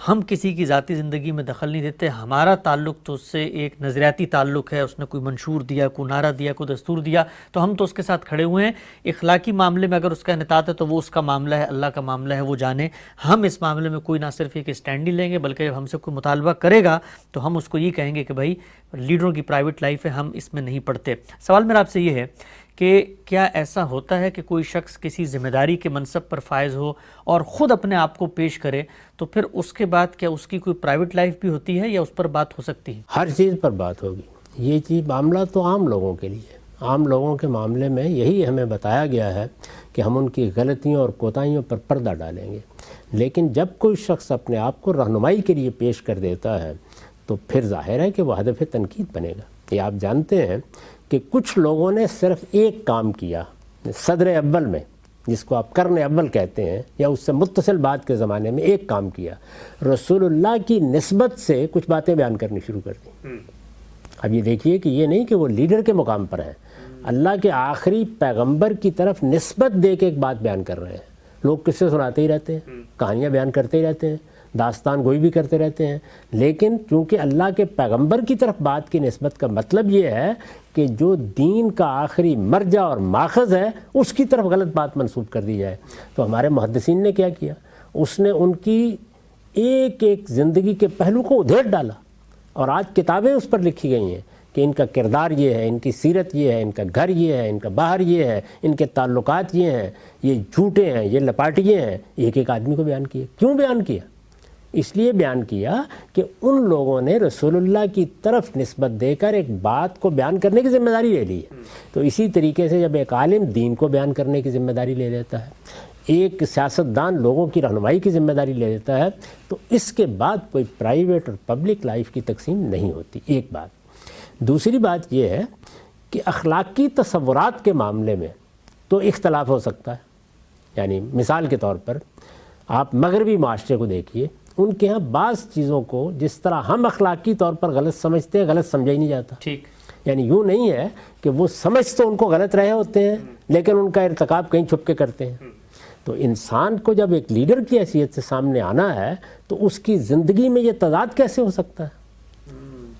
S1: ہم کسی کی ذاتی زندگی میں دخل نہیں دیتے، ہمارا تعلق تو اس سے ایک نظریاتی تعلق ہے، اس نے کوئی منشور دیا، کوئی نعرہ دیا، کوئی دستور دیا تو ہم تو اس کے ساتھ کھڑے ہوئے ہیں، اخلاقی معاملے میں اگر اس کا انعطاف ہے تو وہ اس کا معاملہ ہے، اللہ کا معاملہ ہے، وہ جانے، ہم اس معاملے میں کوئی نہ صرف ایک اسٹینڈ نہیں لیں گے بلکہ جب ہم سے کوئی مطالبہ کرے گا تو ہم اس کو یہ کہیں گے کہ بھائی لیڈروں کی پرائیویٹ لائف ہے، ہم اس میں نہیں پڑھتے۔ سوال میرا آپ سے یہ ہے کہ کیا ایسا ہوتا ہے کہ کوئی شخص کسی ذمہ داری کے منصب پر فائز ہو اور خود اپنے آپ کو پیش کرے تو پھر اس کے بعد کیا اس کی کوئی پرائیویٹ لائف بھی ہوتی ہے یا اس پر بات ہو سکتی ہے؟
S2: ہر چیز پر بات ہوگی، یہ چیز معاملہ تو عام لوگوں کے لیے، عام لوگوں کے معاملے میں یہی ہمیں بتایا گیا ہے کہ ہم ان کی غلطیوں اور کوتاہیوں پر پردہ ڈالیں گے، لیکن جب کوئی شخص اپنے آپ کو رہنمائی کے لیے پیش کر دیتا ہے تو پھر ظاہر ہے کہ وہ ہدف تنقید بنے گا۔ یہ آپ جانتے ہیں کہ کچھ لوگوں نے صرف ایک کام کیا صدر اول میں، جس کو آپ قرن اول کہتے ہیں، یا اس سے متصل بات کے زمانے میں ایک کام کیا، رسول اللہ کی نسبت سے کچھ باتیں بیان کرنی شروع کر دیں۔ اب یہ دیکھیے کہ یہ نہیں کہ وہ لیڈر کے مقام پر ہیں، اللہ کے آخری پیغمبر کی طرف نسبت دے کے ایک بات بیان کر رہے ہیں۔ لوگ قصے سناتے ہی رہتے ہیں، کہانیاں بیان کرتے ہی رہتے ہیں، داستان گوئی بھی کرتے رہتے ہیں، لیکن چونکہ اللہ کے پیغمبر کی طرف بات کی نسبت کا مطلب یہ ہے کہ جو دین کا آخری مرجع اور ماخذ ہے اس کی طرف غلط بات منسوب کر دی جائے۔ تو ہمارے محدثین نے کیا کیا؟ اس نے ان کی ایک ایک زندگی کے پہلو کو ادھیڑ ڈالا، اور آج کتابیں اس پر لکھی گئی ہیں کہ ان کا کردار یہ ہے، ان کی سیرت یہ ہے، ان کا گھر یہ ہے، ان کا باہر یہ ہے، ان کے تعلقات یہ ہیں، یہ جھوٹے ہیں، یہ لپاٹیے ہیں۔ ایک ایک آدمی کو بیان کیا۔ کیوں بیان کیا؟ اس لیے بیان کیا کہ ان لوگوں نے رسول اللہ کی طرف نسبت دے کر ایک بات کو بیان کرنے کی ذمہ داری لے لی ہے۔ تو اسی طریقے سے جب ایک عالم دین کو بیان کرنے کی ذمہ داری لے لیتا ہے، ایک سیاستدان لوگوں کی رہنمائی کی ذمہ داری لے لیتا ہے، تو اس کے بعد کوئی پرائیویٹ اور پبلک لائف کی تقسیم نہیں ہوتی، ایک بات۔ دوسری بات یہ ہے کہ اخلاقی تصورات کے معاملے میں تو اختلاف ہو سکتا ہے۔ یعنی مثال کے طور پر آپ مغربی معاشرے کو دیکھیے، ان کے ہاں بعض چیزوں کو جس طرح ہم اخلاقی طور پر غلط سمجھتے ہیں، غلط سمجھا ہی نہیں جاتا۔
S1: ٹھیک،
S2: یعنی یوں نہیں ہے کہ وہ سمجھ تو ان کو غلط رہے ہوتے ہیں لیکن ان کا ارتکاب کہیں چھپ کے کرتے ہیں۔ تو انسان کو جب ایک لیڈر کی حیثیت سے سامنے آنا ہے تو اس کی زندگی میں یہ تضاد کیسے ہو سکتا ہے؟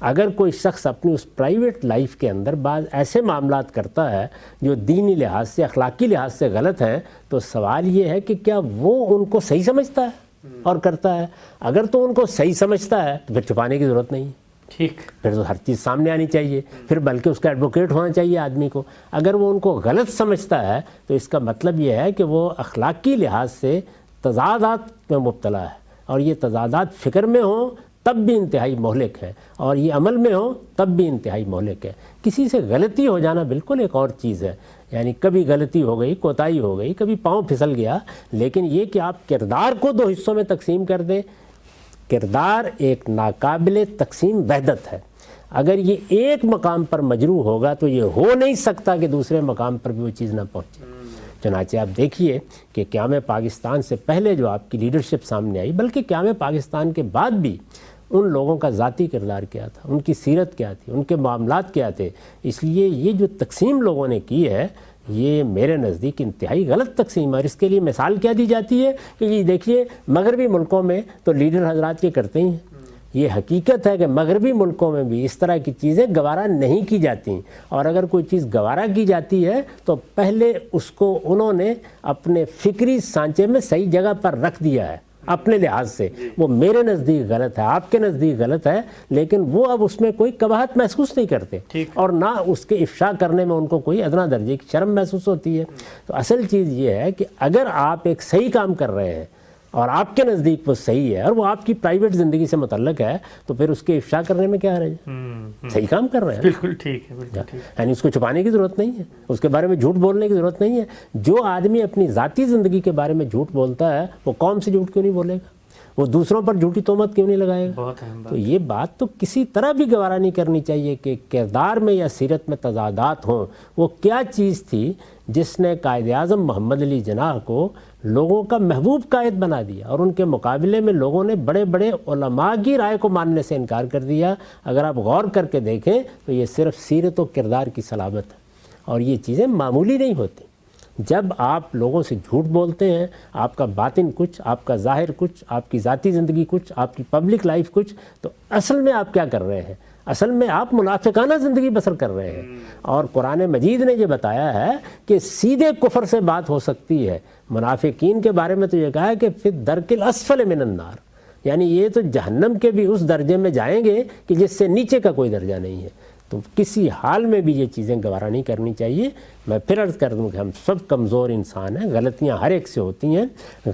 S2: اگر کوئی شخص اپنی اس پرائیویٹ لائف کے اندر بعض ایسے معاملات کرتا ہے جو دینی لحاظ سے، اخلاقی لحاظ سے غلط ہیں، تو سوال یہ ہے کہ کیا وہ ان کو صحیح سمجھتا ہے؟ اور کرتا ہے. اگر تو ان کو صحیح سمجھتا ہے تو پھر چھپانے کی ضرورت نہیں ہے.
S1: ٹھیک.
S2: پھر تو ہر چیز سامنے آنی چاہیے. پھر بلکہ اس کا ایڈوکیٹ ہونا چاہیے آدمی کو. اگر وہ ان کو غلط سمجھتا ہے تو اس کا مطلب یہ ہے کہ وہ اخلاقی لحاظ سے تضادات میں مبتلا ہے, اور یہ تضادات فکر میں ہوں تب بھی انتہائی مہلک ہے, اور یہ عمل میں ہوں تب بھی انتہائی مہلک ہے. کسی سے غلطی ہو جانا بالکل ایک اور چیز ہے. یعنی کبھی غلطی ہو گئی, کوتاہی ہو گئی, کبھی پاؤں پھسل گیا, لیکن یہ کہ آپ کردار کو دو حصوں میں تقسیم کر دیں, کردار ایک ناقابل تقسیم وحدت ہے. اگر یہ ایک مقام پر مجروح ہوگا تو یہ ہو نہیں سکتا کہ دوسرے مقام پر بھی وہ چیز نہ پہنچے. چنانچہ آپ دیکھیے کہ قیام پاکستان سے پہلے جو آپ کی لیڈرشپ سامنے آئی, بلکہ قیام پاکستان کے بعد بھی ان لوگوں کا ذاتی کردار کیا تھا, ان کی سیرت کیا تھی, ان کے معاملات کیا تھے. اس لیے یہ جو تقسیم لوگوں نے کی ہے یہ میرے نزدیک انتہائی غلط تقسیم ہے. اور اس کے لیے مثال کیا دی جاتی ہے کہ یہ دیکھیے مغربی ملکوں میں تو لیڈر حضرات یہ کرتے ہی ہیں. یہ حقیقت ہے کہ مغربی ملکوں میں بھی اس طرح کی چیزیں گوارا نہیں کی جاتی, اور اگر کوئی چیز گوارا کی جاتی ہے تو پہلے اس کو انہوں نے اپنے فکری سانچے میں صحیح جگہ پر رکھ دیا ہے اپنے لحاظ سے. وہ میرے نزدیک غلط ہے, آپ کے نزدیک غلط ہے, لیکن وہ اب اس میں کوئی قباحت محسوس نہیں کرتے, اور نہ اس کے افشا کرنے میں ان کو کوئی ادنا درجے کی شرم محسوس ہوتی ہے. تو اصل چیز یہ ہے کہ اگر آپ ایک صحیح کام کر رہے ہیں اور آپ کے نزدیک وہ صحیح ہے اور وہ آپ کی پرائیویٹ زندگی سے متعلق ہے, تو پھر اس کے افشا کرنے میں کیا حرج ہے؟ صحیح کام کر رہے ہیں,
S1: بالکل ٹھیک ہے, بالکل ٹھیک.
S2: یعنی اس کو چھپانے کی ضرورت نہیں ہے, اس کے بارے میں جھوٹ بولنے کی ضرورت نہیں ہے. جو آدمی اپنی ذاتی زندگی کے بارے میں جھوٹ بولتا ہے وہ قوم سے جھوٹ کیوں نہیں بولے گا؟ وہ دوسروں پر جھوٹی تہمت کیوں نہیں لگائے گا؟
S1: بہت اہم بات.
S2: تو یہ بات تو کسی طرح بھی گوارا نہیں کرنی چاہیے کہ کردار میں یا سیرت میں تضادات ہوں. وہ کیا چیز تھی جس نے قائد اعظم محمد علی جناح کو لوگوں کا محبوب قائد بنا دیا, اور ان کے مقابلے میں لوگوں نے بڑے بڑے علماء کی رائے کو ماننے سے انکار کر دیا؟ اگر آپ غور کر کے دیکھیں تو یہ صرف سیرت و کردار کی صلابت ہے, اور یہ چیزیں معمولی نہیں ہوتی. جب آپ لوگوں سے جھوٹ بولتے ہیں, آپ کا باطن کچھ, آپ کا ظاہر کچھ, آپ کی ذاتی زندگی کچھ, آپ کی پبلک لائف کچھ, تو اصل میں آپ کیا کر رہے ہیں؟ اصل میں آپ منافقانہ زندگی بسر کر رہے ہیں. اور قرآن مجید نے یہ بتایا ہے کہ سیدھے کفر سے بات ہو سکتی ہے. منافقین کے بارے میں تو یہ کہا ہے کہ فی الدرک الاسفل من النار, یعنی یہ تو جہنم کے بھی اس درجے میں جائیں گے کہ جس سے نیچے کا کوئی درجہ نہیں ہے. تو کسی حال میں بھی یہ چیزیں گوارا نہیں کرنی چاہیے. میں پھر عرض کر دوں کہ ہم سب کمزور انسان ہیں, غلطیاں ہر ایک سے ہوتی ہیں.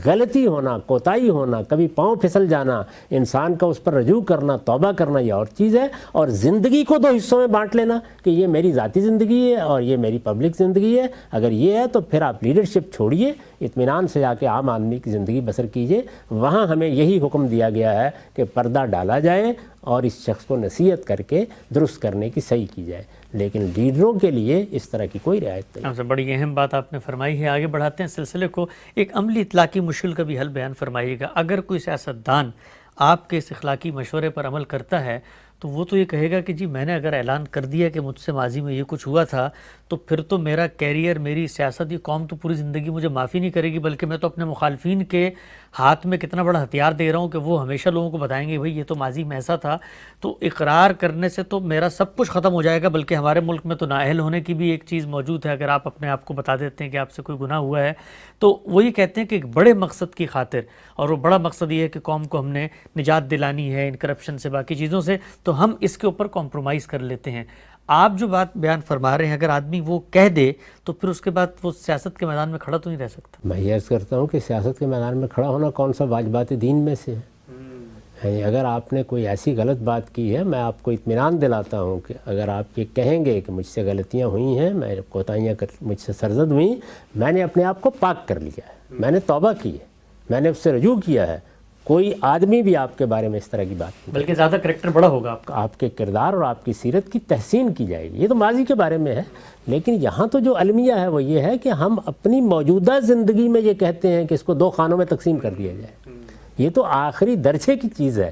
S2: غلطی ہونا, کوتاہی ہونا, کبھی پاؤں پھسل جانا, انسان کا اس پر رجوع کرنا, توبہ کرنا, یہ اور چیز ہے. اور زندگی کو دو حصوں میں بانٹ لینا کہ یہ میری ذاتی زندگی ہے اور یہ میری پبلک زندگی ہے. اگر یہ ہے تو پھر آپ لیڈرشپ چھوڑیے, اطمینان سے جا کے عام آدمی کی زندگی بسر کیجیے. وہاں ہمیں یہی حکم دیا گیا ہے کہ پردہ ڈالا جائے اور اس شخص کو نصیحت کر کے درست کرنے کی صحیح کی جائے. لیکن لیڈروں کے لیے اس طرح کی کوئی رعایت نہیں.
S1: آپ سے بڑی اہم بات آپ نے فرمائی ہے. آگے بڑھاتے ہیں سلسلے کو. ایک عملی اطلاقی مشکل کا بھی حل بیان فرمائیے گا. اگر کوئی سیاستدان آپ کے اس اخلاقی مشورے پر عمل کرتا ہے تو وہ تو یہ کہے گا کہ جی میں نے اگر اعلان کر دیا کہ مجھ سے ماضی میں یہ کچھ ہوا تھا تو پھر تو میرا کیریئر, میری سیاست, یہ قوم تو پوری زندگی مجھے معافی نہیں کرے گی, بلکہ میں تو اپنے مخالفین کے ہاتھ میں کتنا بڑا ہتھیار دے رہا ہوں کہ وہ ہمیشہ لوگوں کو بتائیں گے بھئی یہ تو ماضی میں ایسا تھا. تو اقرار کرنے سے تو میرا سب کچھ ختم ہو جائے گا, بلکہ ہمارے ملک میں تو نااہل ہونے کی بھی ایک چیز موجود ہے. اگر آپ اپنے آپ کو بتا دیتے ہیں کہ آپ سے کوئی گناہ ہوا ہے تو وہ یہ کہتے ہیں کہ ایک بڑے مقصد کی خاطر, اور وہ بڑا مقصد یہ ہے کہ قوم کو ہم نے نجات دلانی ہے ان کرپشن سے, باقی چیزوں سے, تو ہم اس کے اوپر کمپرومائز کر لیتے ہیں. آپ جو بات بیان فرما رہے ہیں اگر آدمی وہ کہہ دے تو پھر اس کے بعد وہ سیاست کے میدان میں کھڑا تو نہیں رہ سکتا.
S2: میں یہ عرض کرتا ہوں کہ سیاست کے میدان میں کھڑا ہونا کون سا واجبات دین میں سے ہے؟ یعنی اگر آپ نے کوئی ایسی غلط بات کی ہے, میں آپ کو اطمینان دلاتا ہوں کہ اگر آپ یہ کہیں گے کہ مجھ سے غلطیاں ہوئی ہیں, میں کوتاہیاں مجھ سے سرزد ہوئیں, میں نے اپنے آپ کو پاک کر لیا ہے, میں نے توبہ کی ہے, میں نے اس سے رجوع کیا ہے, کوئی آدمی بھی آپ کے بارے میں اس طرح کی بات نہیں,
S1: بلکہ زیادہ کریکٹر بڑا ہوگا آپ کا,
S2: آپ کے کردار اور آپ کی سیرت کی تحسین کی جائے گی. یہ تو ماضی کے بارے میں ہے, لیکن یہاں تو جو المیہ ہے وہ یہ ہے کہ ہم اپنی موجودہ زندگی میں یہ کہتے ہیں کہ اس کو دو خانوں میں تقسیم کر دیا جائے. یہ تو آخری درجے کی چیز ہے.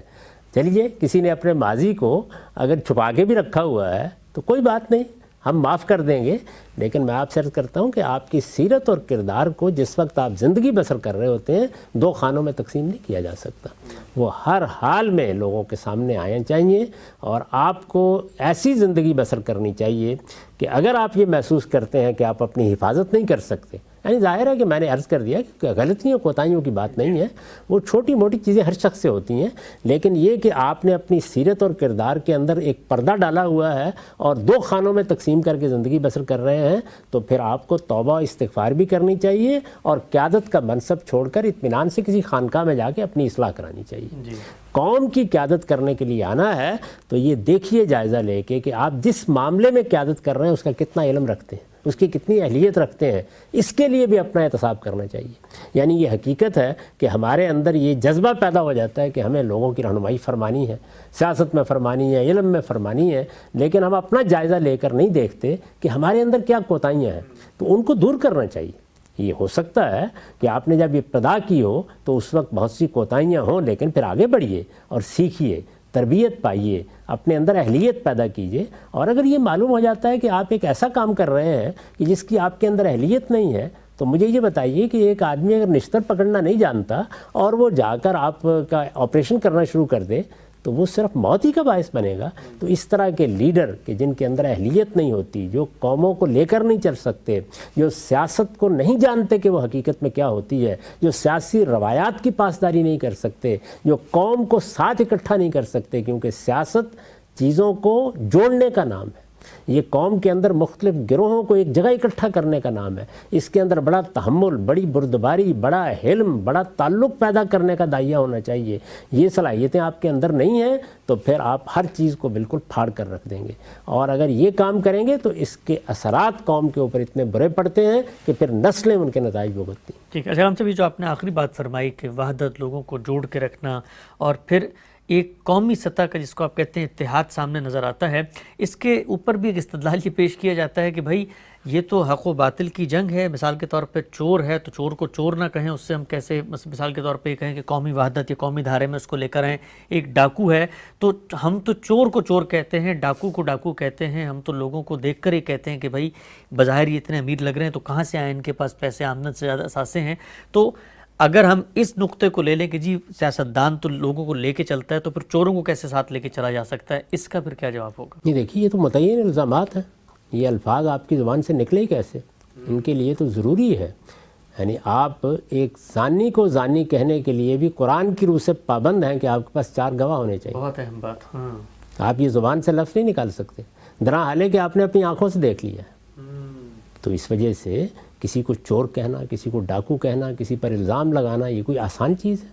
S2: چلیے کسی نے اپنے ماضی کو اگر چھپا کے بھی رکھا ہوا ہے تو کوئی بات نہیں, ہم معاف کر دیں گے, لیکن میں آپ سے عرض کرتا ہوں کہ آپ کی سیرت اور کردار کو جس وقت آپ زندگی بسر کر رہے ہوتے ہیں دو خانوں میں تقسیم نہیں کیا جا سکتا. وہ ہر حال میں لوگوں کے سامنے آنے چاہیے, اور آپ کو ایسی زندگی بسر کرنی چاہیے کہ اگر آپ یہ محسوس کرتے ہیں کہ آپ اپنی حفاظت نہیں کر سکتے, یعنی ظاہر ہے کہ میں نے عرض کر دیا کہ غلطیوں کوتاہیوں کی بات نہیں ہے، وہ چھوٹی موٹی چیزیں ہر شخص سے ہوتی ہیں، لیکن یہ کہ آپ نے اپنی سیرت اور کردار کے اندر ایک پردہ ڈالا ہوا ہے اور دو خانوں میں تقسیم کر کے زندگی بسر کر رہے ہیں، تو پھر آپ کو توبہ و استغفار بھی کرنی چاہیے اور قیادت کا منصب چھوڑ کر اطمینان سے کسی خانقاہ میں جا کے اپنی اصلاح کرانی چاہیے۔ قوم کی قیادت کرنے کے لیے آنا ہے تو یہ دیکھیے جائزہ لے کے کہ آپ جس معاملے میں قیادت کر رہے ہیں اس کا کتنا علم رکھتے ہیں، اس کی کتنی اہلیت رکھتے ہیں، اس کے لیے بھی اپنا احتساب کرنا چاہیے۔ یعنی یہ حقیقت ہے کہ ہمارے اندر یہ جذبہ پیدا ہو جاتا ہے کہ ہمیں لوگوں کی رہنمائی فرمانی ہے، سیاست میں فرمانی ہے، علم میں فرمانی ہے، لیکن ہم اپنا جائزہ لے کر نہیں دیکھتے کہ ہمارے اندر کیا کوتاہیاں ہیں، تو ان کو دور کرنا چاہیے۔ یہ ہو سکتا ہے کہ آپ نے جب ابتدا کی ہو تو اس وقت بہت سی کوتاہیاں ہوں، لیکن پھر آگے بڑھیے اور سیکھیے، تربیت پائیے، اپنے اندر اہلیت پیدا کیجیے۔ اور اگر یہ معلوم ہو جاتا ہے کہ آپ ایک ایسا کام کر رہے ہیں کہ جس کی آپ کے اندر اہلیت نہیں ہے، تو مجھے یہ بتائیے کہ ایک آدمی اگر نشتر پکڑنا نہیں جانتا اور وہ جا کر آپ کا آپریشن کرنا شروع کر دے تو وہ صرف موت ہی کا باعث بنے گا۔ تو اس طرح کے لیڈر کہ جن کے اندر اہلیت نہیں ہوتی، جو قوموں کو لے کر نہیں چل سکتے، جو سیاست کو نہیں جانتے کہ وہ حقیقت میں کیا ہوتی ہے، جو سیاسی روایات کی پاسداری نہیں کر سکتے، جو قوم کو ساتھ اکٹھا نہیں کر سکتے، کیونکہ سیاست چیزوں کو جوڑنے کا نام ہے، یہ قوم کے اندر مختلف گروہوں کو ایک جگہ اکٹھا کرنے کا نام ہے، اس کے اندر بڑا تحمل، بڑی بردباری، بڑا حلم، بڑا تعلق پیدا کرنے کا داعیہ ہونا چاہیے۔ یہ صلاحیتیں آپ کے اندر نہیں ہیں تو پھر آپ ہر چیز کو بالکل پھاڑ کر رکھ دیں گے، اور اگر یہ کام کریں گے تو اس کے اثرات قوم کے اوپر اتنے برے پڑتے ہیں کہ پھر نسلیں ان کے نتائج بھگتتی ہیں۔
S1: ٹھیک ہے اچھا، ہم سے بھی جو آپ نے آخری بات فرمائی کہ وحدت، لوگوں کو جوڑ کے رکھنا اور پھر ایک قومی سطح کا جس کو آپ کہتے ہیں اتحاد سامنے نظر آتا ہے، اس کے اوپر بھی ایک استدلال یہ پیش کیا جاتا ہے کہ بھائی یہ تو حق و باطل کی جنگ ہے، مثال کے طور پہ چور ہے تو چور کو چور نہ کہیں، اس سے ہم کیسے مثال کے طور پہ یہ کہیں کہ قومی وحدت یا قومی دھارے میں اس کو لے کر آئیں۔ ایک ڈاکو ہے تو ہم تو چور کو چور کہتے ہیں، ڈاکو کو ڈاکو کہتے ہیں، ہم تو لوگوں کو دیکھ کر ہی کہتے ہیں کہ بھائی بظاہر یہ اتنے امیر لگ رہے ہیں تو کہاں سے آئیں، ان کے پاس پیسے آمدن سے زیادہ اثاثے ہیں۔ تو اگر ہم اس نقطے کو لے لیں کہ جی سیاستدان تو لوگوں کو لے کے چلتا ہے تو پھر چوروں کو کیسے ساتھ لے کے چلا جا سکتا ہے، اس کا پھر کیا جواب ہوگا؟
S2: یہ دیکھیے، یہ تو متعین الزامات ہیں، یہ الفاظ آپ کی زبان سے نکلے ہی کیسے؟ ان کے لیے تو ضروری ہے، یعنی آپ ایک زانی کو زانی کہنے کے لیے بھی قرآن کی روح سے پابند ہیں کہ آپ کے پاس 4 گواہ ہونے چاہیے۔
S1: بہت اہم بات۔ ہاں،
S2: آپ یہ زبان سے لفظ نہیں نکال سکتے، درا حالے کہ آپ نے اپنی آنکھوں سے دیکھ لیا ہے۔ تو اس وجہ سے کسی کو چور کہنا، کسی کو ڈاکو کہنا، کسی پر الزام لگانا، یہ کوئی آسان چیز ہے؟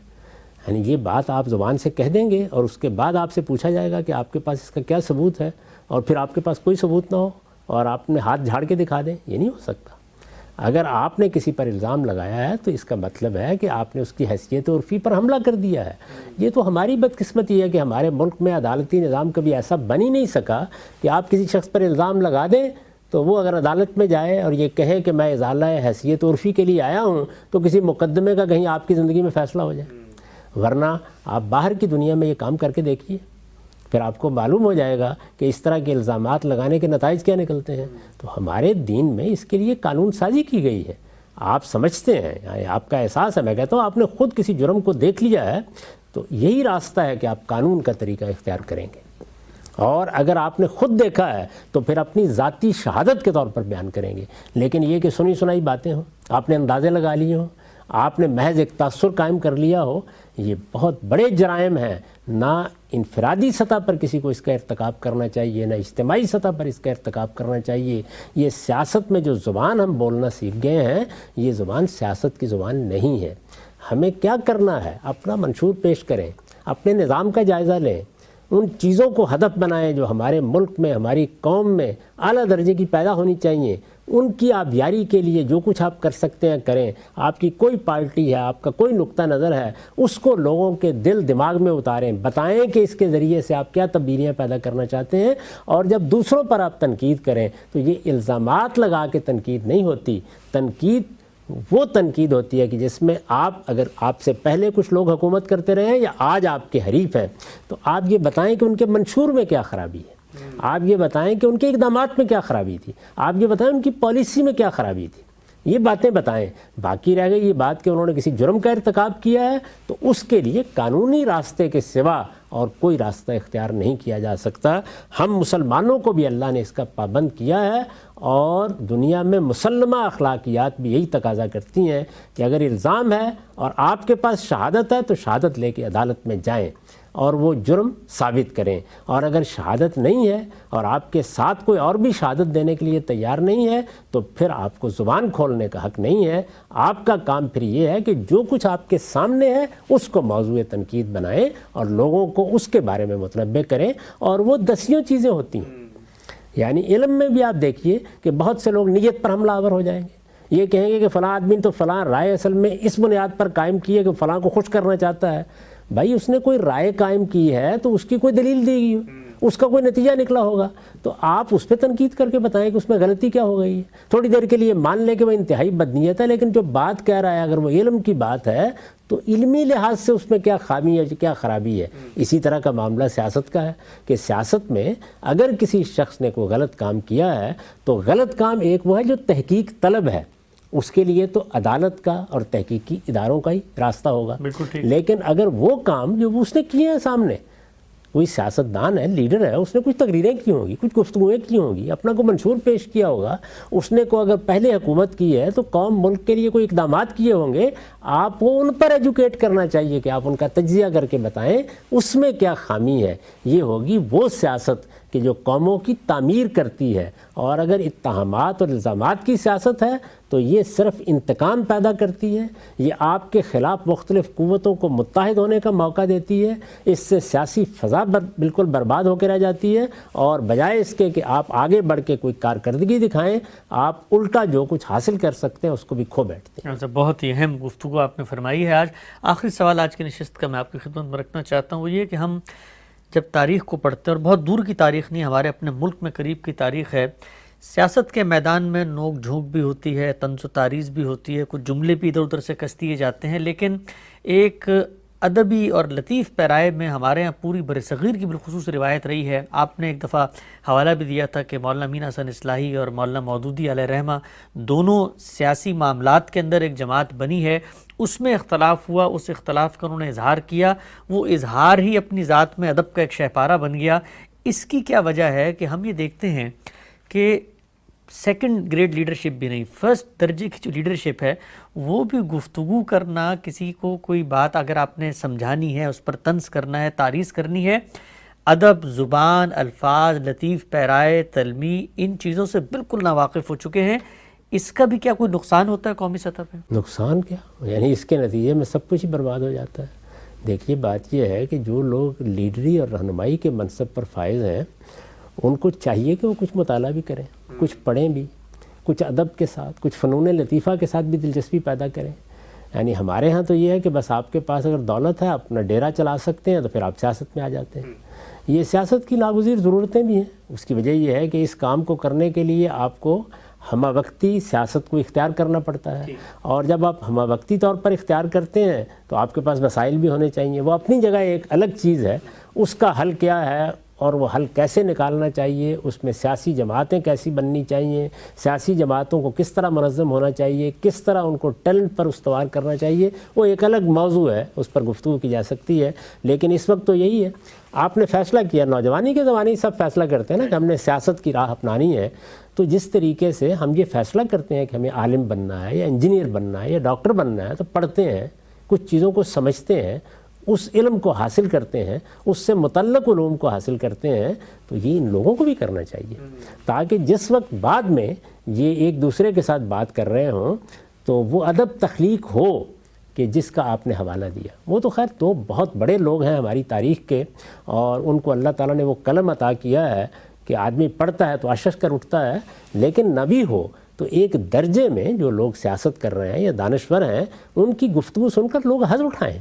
S2: یعنی یہ بات آپ زبان سے کہہ دیں گے اور اس کے بعد آپ سے پوچھا جائے گا کہ آپ کے پاس اس کا کیا ثبوت ہے، اور پھر آپ کے پاس کوئی ثبوت نہ ہو اور آپ نے ہاتھ جھاڑ کے دکھا دیں، یہ نہیں ہو سکتا۔ اگر آپ نے کسی پر الزام لگایا ہے تو اس کا مطلب ہے کہ آپ نے اس کی حیثیت عرفی پر حملہ کر دیا ہے۔ یہ تو ہماری بدقسمتی ہے کہ ہمارے ملک میں عدالتی نظام کبھی ایسا بن ہی نہیں سکا کہ آپ کسی شخص پر الزام لگا دیں تو وہ اگر عدالت میں جائے اور یہ کہے کہ میں ازالہ حیثیت عرفی کے لیے آیا ہوں تو کسی مقدمے کا کہیں آپ کی زندگی میں فیصلہ ہو جائے۔ ورنہ آپ باہر کی دنیا میں یہ کام کر کے دیکھیے، پھر آپ کو معلوم ہو جائے گا کہ اس طرح کے الزامات لگانے کے نتائج کیا نکلتے ہیں۔ تو ہمارے دین میں اس کے لیے قانون سازی کی گئی ہے، آپ سمجھتے ہیں، یعنی آپ کا احساس ہے، میں کہتا ہوں آپ نے خود کسی جرم کو دیکھ لیا ہے تو یہی راستہ ہے کہ آپ قانون کا طریقہ اختیار کریں گے، اور اگر آپ نے خود دیکھا ہے تو پھر اپنی ذاتی شہادت کے طور پر بیان کریں گے۔ لیکن یہ کہ سنی سنائی باتیں ہوں، آپ نے اندازے لگا لیے ہوں، آپ نے محض ایک تاثر قائم کر لیا ہو، یہ بہت بڑے جرائم ہیں۔ نہ انفرادی سطح پر کسی کو اس کا ارتکاب کرنا چاہیے، نہ اجتماعی سطح پر اس کا ارتکاب کرنا چاہیے۔ یہ سیاست میں جو زبان ہم بولنا سیکھ گئے ہیں، یہ زبان سیاست کی زبان نہیں ہے۔ ہمیں کیا کرنا ہے؟ اپنا منشور پیش کریں، اپنے نظام کا جائزہ لیں، ان چیزوں کو ہدف بنائیں جو ہمارے ملک میں، ہماری قوم میں اعلیٰ درجے کی پیدا ہونی چاہیے، ان کی آبیاری کے لیے جو کچھ آپ کر سکتے ہیں کریں۔ آپ کی کوئی پارٹی ہے، آپ کا کوئی نقطہ نظر ہے، اس کو لوگوں کے دل دماغ میں اتاریں، بتائیں کہ اس کے ذریعے سے آپ کیا تبدیلیاں پیدا کرنا چاہتے ہیں۔ اور جب دوسروں پر آپ تنقید کریں تو یہ الزامات لگا کے تنقید نہیں ہوتی، تنقید وہ تنقید ہوتی ہے کہ جس میں آپ، اگر آپ سے پہلے کچھ لوگ حکومت کرتے رہے ہیں یا آج آپ کے حریف ہیں، تو آپ یہ بتائیں کہ ان کے منشور میں کیا خرابی ہے، آپ یہ بتائیں کہ ان کے اقدامات میں کیا خرابی تھی، آپ یہ بتائیں ان کی پالیسی میں کیا خرابی تھی، یہ باتیں بتائیں۔ باقی رہ گئی یہ بات کہ انہوں نے کسی جرم کا ارتکاب کیا ہے تو اس کے لیے قانونی راستے کے سوا اور کوئی راستہ اختیار نہیں کیا جا سکتا۔ ہم مسلمانوں کو بھی اللہ نے اس کا پابند کیا ہے، اور دنیا میں مسلمہ اخلاقیات بھی یہی تقاضا کرتی ہیں کہ اگر الزام ہے اور آپ کے پاس شہادت ہے تو شہادت لے کے عدالت میں جائیں اور وہ جرم ثابت کریں، اور اگر شہادت نہیں ہے اور آپ کے ساتھ کوئی اور بھی شہادت دینے کے لیے تیار نہیں ہے تو پھر آپ کو زبان کھولنے کا حق نہیں ہے۔ آپ کا کام پھر یہ ہے کہ جو کچھ آپ کے سامنے ہے اس کو موضوع تنقید بنائیں اور لوگوں کو اس کے بارے میں متنبع کریں، اور وہ دسیوں چیزیں ہوتی ہیں۔ یعنی علم میں بھی آپ دیکھیے کہ بہت سے لوگ نیت پر حملہ آور ہو جائیں گے، یہ کہیں گے کہ فلاں آدمی تو فلاں رائے اصل میں اس بنیاد پر قائم کی ہے کہ فلاں کو خوش کرنا چاہتا ہے۔ بھائی اس نے کوئی رائے قائم کی ہے تو اس کی کوئی دلیل دی گئی ہو، اس کا کوئی نتیجہ نکلا ہوگا، تو آپ اس پہ تنقید کر کے بتائیں کہ اس میں غلطی کیا ہو گئی ہے۔ تھوڑی دیر کے لیے مان لیں کہ وہ انتہائی بدنیت ہے، لیکن جو بات کہہ رہا ہے اگر وہ علم کی بات ہے تو علمی لحاظ سے اس میں کیا خامی ہے، کیا خرابی ہے۔ اسی طرح کا معاملہ سیاست کا ہے کہ سیاست میں اگر کسی شخص نے کوئی غلط کام کیا ہے تو غلط کام ایک وہ ہے جو تحقیق طلب ہے، اس کے لیے تو عدالت کا اور تحقیقی اداروں کا ہی راستہ ہوگا۔ لیکن اگر وہ کام جو اس نے کیے ہیں، سامنے کوئی سیاستدان ہے، لیڈر ہے، اس نے کچھ تقریریں کی ہوں گی، کچھ گفتگویں کی ہوں گی، اپنا کو منشور پیش کیا ہوگا، اس نے کو اگر پہلے حکومت کی ہے تو قوم ملک کے لیے کوئی اقدامات کیے ہوں گے، آپ کو ان پر ایجوکیٹ کرنا چاہیے کہ آپ ان کا تجزیہ کر کے بتائیں اس میں کیا خامی ہے۔ یہ ہوگی وہ سیاست کہ جو قوموں کی تعمیر کرتی ہے، اور اگر اتہامات اور الزامات کی سیاست ہے تو یہ صرف انتقام پیدا کرتی ہے، یہ آپ کے خلاف مختلف قوتوں کو متحد ہونے کا موقع دیتی ہے، اس سے سیاسی فضا بالکل برباد ہو کے رہ جاتی ہے، اور بجائے اس کے کہ آپ آگے بڑھ کے کوئی کارکردگی دکھائیں، آپ الٹا جو کچھ حاصل کر سکتے ہیں اس کو بھی کھو بیٹھتے ہیں۔
S1: بہت ہی اہم گفتگو آپ نے فرمائی ہے آج۔ آخری سوال آج کی نشست کا میں آپ کی خدمت میں رکھنا چاہتا ہوں، وہ یہ کہ ہم جب تاریخ کو پڑھتے ہیں، اور بہت دور کی تاریخ نہیں، ہمارے اپنے ملک میں قریب کی تاریخ ہے، سیاست کے میدان میں نوک جھونک بھی ہوتی ہے، طنز و تعریض بھی ہوتی ہے، کچھ جملے بھی ادھر ادھر سے کس دیے جاتے ہیں، لیکن ایک ادبی اور لطیف پیرائے میں ہمارے ہاں پوری برصغیر کی بالخصوص روایت رہی ہے۔ آپ نے ایک دفعہ حوالہ بھی دیا تھا کہ مولانا امین حسن اصلاحی اور مولانا مودودی علیہ رحمہ دونوں سیاسی معاملات کے اندر ایک جماعت بنی ہے، اس میں اختلاف ہوا، اس اختلاف کا انہوں نے اظہار کیا، وہ اظہار ہی اپنی ذات میں ادب کا ایک شہپارہ بن گیا۔ اس کی کیا وجہ ہے کہ ہم یہ دیکھتے ہیں کہ سیکنڈ گریڈ لیڈرشپ بھی نہیں، فرسٹ درجے کی جو لیڈرشپ ہے وہ بھی گفتگو کرنا، کسی کو کوئی بات اگر آپ نے سمجھانی ہے، اس پر طنز کرنا ہے، تعریض کرنی ہے، ادب، زبان، الفاظ، لطیف پیرائے، تلمی، ان چیزوں سے بالکل ناواقف ہو چکے ہیں۔ اس کا بھی کیا کوئی نقصان ہوتا ہے قومی سطح پہ؟
S2: نقصان کیا، یعنی اس کے نتیجے میں سب کچھ ہی برباد ہو جاتا ہے۔ دیکھیے بات یہ ہے کہ جو لوگ لیڈری اور رہنمائی کے منصب پر فائز ہیں ان کو چاہیے کہ وہ کچھ مطالعہ بھی کریں، کچھ پڑھیں بھی، کچھ ادب کے ساتھ، کچھ فنون لطیفہ کے ساتھ بھی دلچسپی پیدا کریں۔ یعنی ہمارے ہاں تو یہ ہے کہ بس آپ کے پاس اگر دولت ہے، اپنا ڈیرا چلا سکتے ہیں تو پھر آپ سیاست میں آ جاتے ہیں۔ یہ سیاست کی ناگزیر ضرورتیں بھی ہیں، اس کی وجہ یہ ہے کہ اس کام کو کرنے کے لیے آپ کو ہمہ وقتی سیاست کو اختیار کرنا پڑتا ہے، اور جب آپ ہمہ وقتی طور پر اختیار کرتے ہیں تو آپ کے پاس وسائل بھی ہونے چاہیے۔ وہ اپنی جگہ ایک الگ چیز ہے، اس کا حل کیا ہے اور وہ حل کیسے نکالنا چاہیے، اس میں سیاسی جماعتیں کیسی بننی چاہیے، سیاسی جماعتوں کو کس طرح منظم ہونا چاہیے، کس طرح ان کو ٹیلنٹ پر استوار کرنا چاہیے، وہ ایک الگ موضوع ہے، اس پر گفتگو کی جا سکتی ہے۔ لیکن اس وقت تو یہی ہے، آپ نے فیصلہ کیا، نوجوانی کے زمانے سب فیصلہ کرتے ہیں نا کہ ہم نے سیاست کی راہ اپنانی ہے، تو جس طریقے سے ہم یہ فیصلہ کرتے ہیں کہ ہمیں عالم بننا ہے یا انجینئر بننا ہے یا ڈاکٹر بننا ہے، تو پڑھتے ہیں، کچھ چیزوں کو سمجھتے ہیں، اس علم کو حاصل کرتے ہیں، اس سے متعلق علوم کو حاصل کرتے ہیں، تو یہ ان لوگوں کو بھی کرنا چاہیے، تاکہ جس وقت بعد میں یہ ایک دوسرے کے ساتھ بات کر رہے ہوں تو وہ ادب تخلیق ہو کہ جس کا آپ نے حوالہ دیا۔ وہ تو خیر تو بہت بڑے لوگ ہیں ہماری تاریخ کے، اور ان کو اللہ تعالیٰ نے وہ قلم عطا کیا ہے کہ آدمی پڑھتا ہے تو اشش کر اٹھتا ہے، لیکن نہ بھی ہو تو ایک درجے میں جو لوگ سیاست کر رہے ہیں یا دانشور ہیں، ان کی گفتگو سن کر لوگ حظ اٹھائیں۔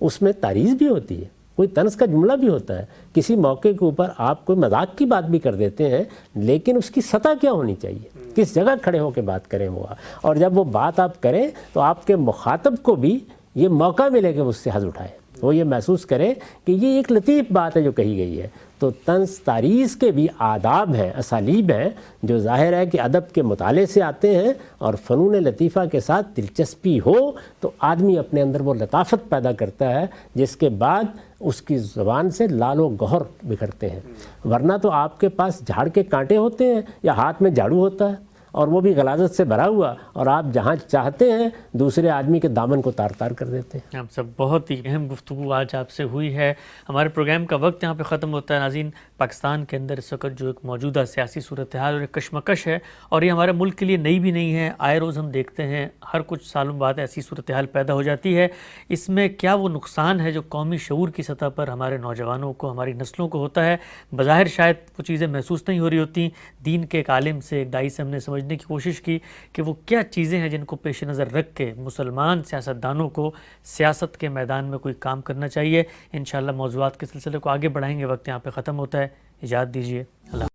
S2: اس میں تعریض بھی ہوتی ہے، کوئی طنز کا جملہ بھی ہوتا ہے، کسی موقع کے اوپر آپ کوئی مذاق کی بات بھی کر دیتے ہیں، لیکن اس کی سطح کیا ہونی چاہیے، کس جگہ کھڑے ہو کے بات کریں وہ، اور جب وہ بات آپ کریں تو آپ کے مخاطب کو بھی یہ موقع ملے کہ اس سے حظ اٹھائے، وہ یہ محسوس کرے کہ یہ ایک لطیف بات ہے جو کہی گئی ہے، تو تو طنز تاریخ کے بھی آداب ہیں، اسالیب ہیں، جو ظاہر ہے کہ ادب کے مطالعے سے آتے ہیں، اور فنون لطیفہ کے ساتھ دلچسپی ہو تو آدمی اپنے اندر وہ لطافت پیدا کرتا ہے جس کے بعد اس کی زبان سے لال و گوہر بکھرتے ہیں. ورنہ تو آپ کے پاس جھاڑ کے کانٹے ہوتے ہیں یا ہاتھ میں جھاڑو ہوتا ہے، اور وہ بھی غلاظت سے بھرا ہوا، اور آپ جہاں چاہتے ہیں دوسرے آدمی کے دامن کو تار تار کر دیتے ہیں.
S1: آپ سب بہت ہی اہم گفتگو آج آپ سے ہوئی ہے. ہمارے پروگرام کا وقت یہاں پہ ختم ہوتا ہے. ناظرین، پاکستان کے اندر اس وقت جو ایک موجودہ سیاسی صورتحال اور ایک کشمکش ہے، اور یہ ہمارے ملک کے لیے نئی بھی نہیں ہے. آئے روز ہم دیکھتے ہیں ہر کچھ سالوں بعد ایسی صورتحال پیدا ہو جاتی ہے. اس میں کیا وہ نقصان ہے جو قومی شعور کی سطح پر ہمارے نوجوانوں کو، ہماری نسلوں کو ہوتا ہے؟ بظاہر شاید وہ چیزیں محسوس نہیں ہو رہی ہوتی. دین کے ایک عالم سے، ایک داعی سے ہم نے سمجھنے کی کوشش کی کہ وہ کیا چیزیں ہیں جن کو پیش نظر رکھ کے مسلمان سیاستدانوں کو سیاست کے میدان میں کوئی کام کرنا چاہیے. انشاءاللہ موضوعات کے سلسلے کو آگے بڑھائیں گے. وقت یہاں پہ ختم ہوتا ہے. اجازت دیجیے. اللہ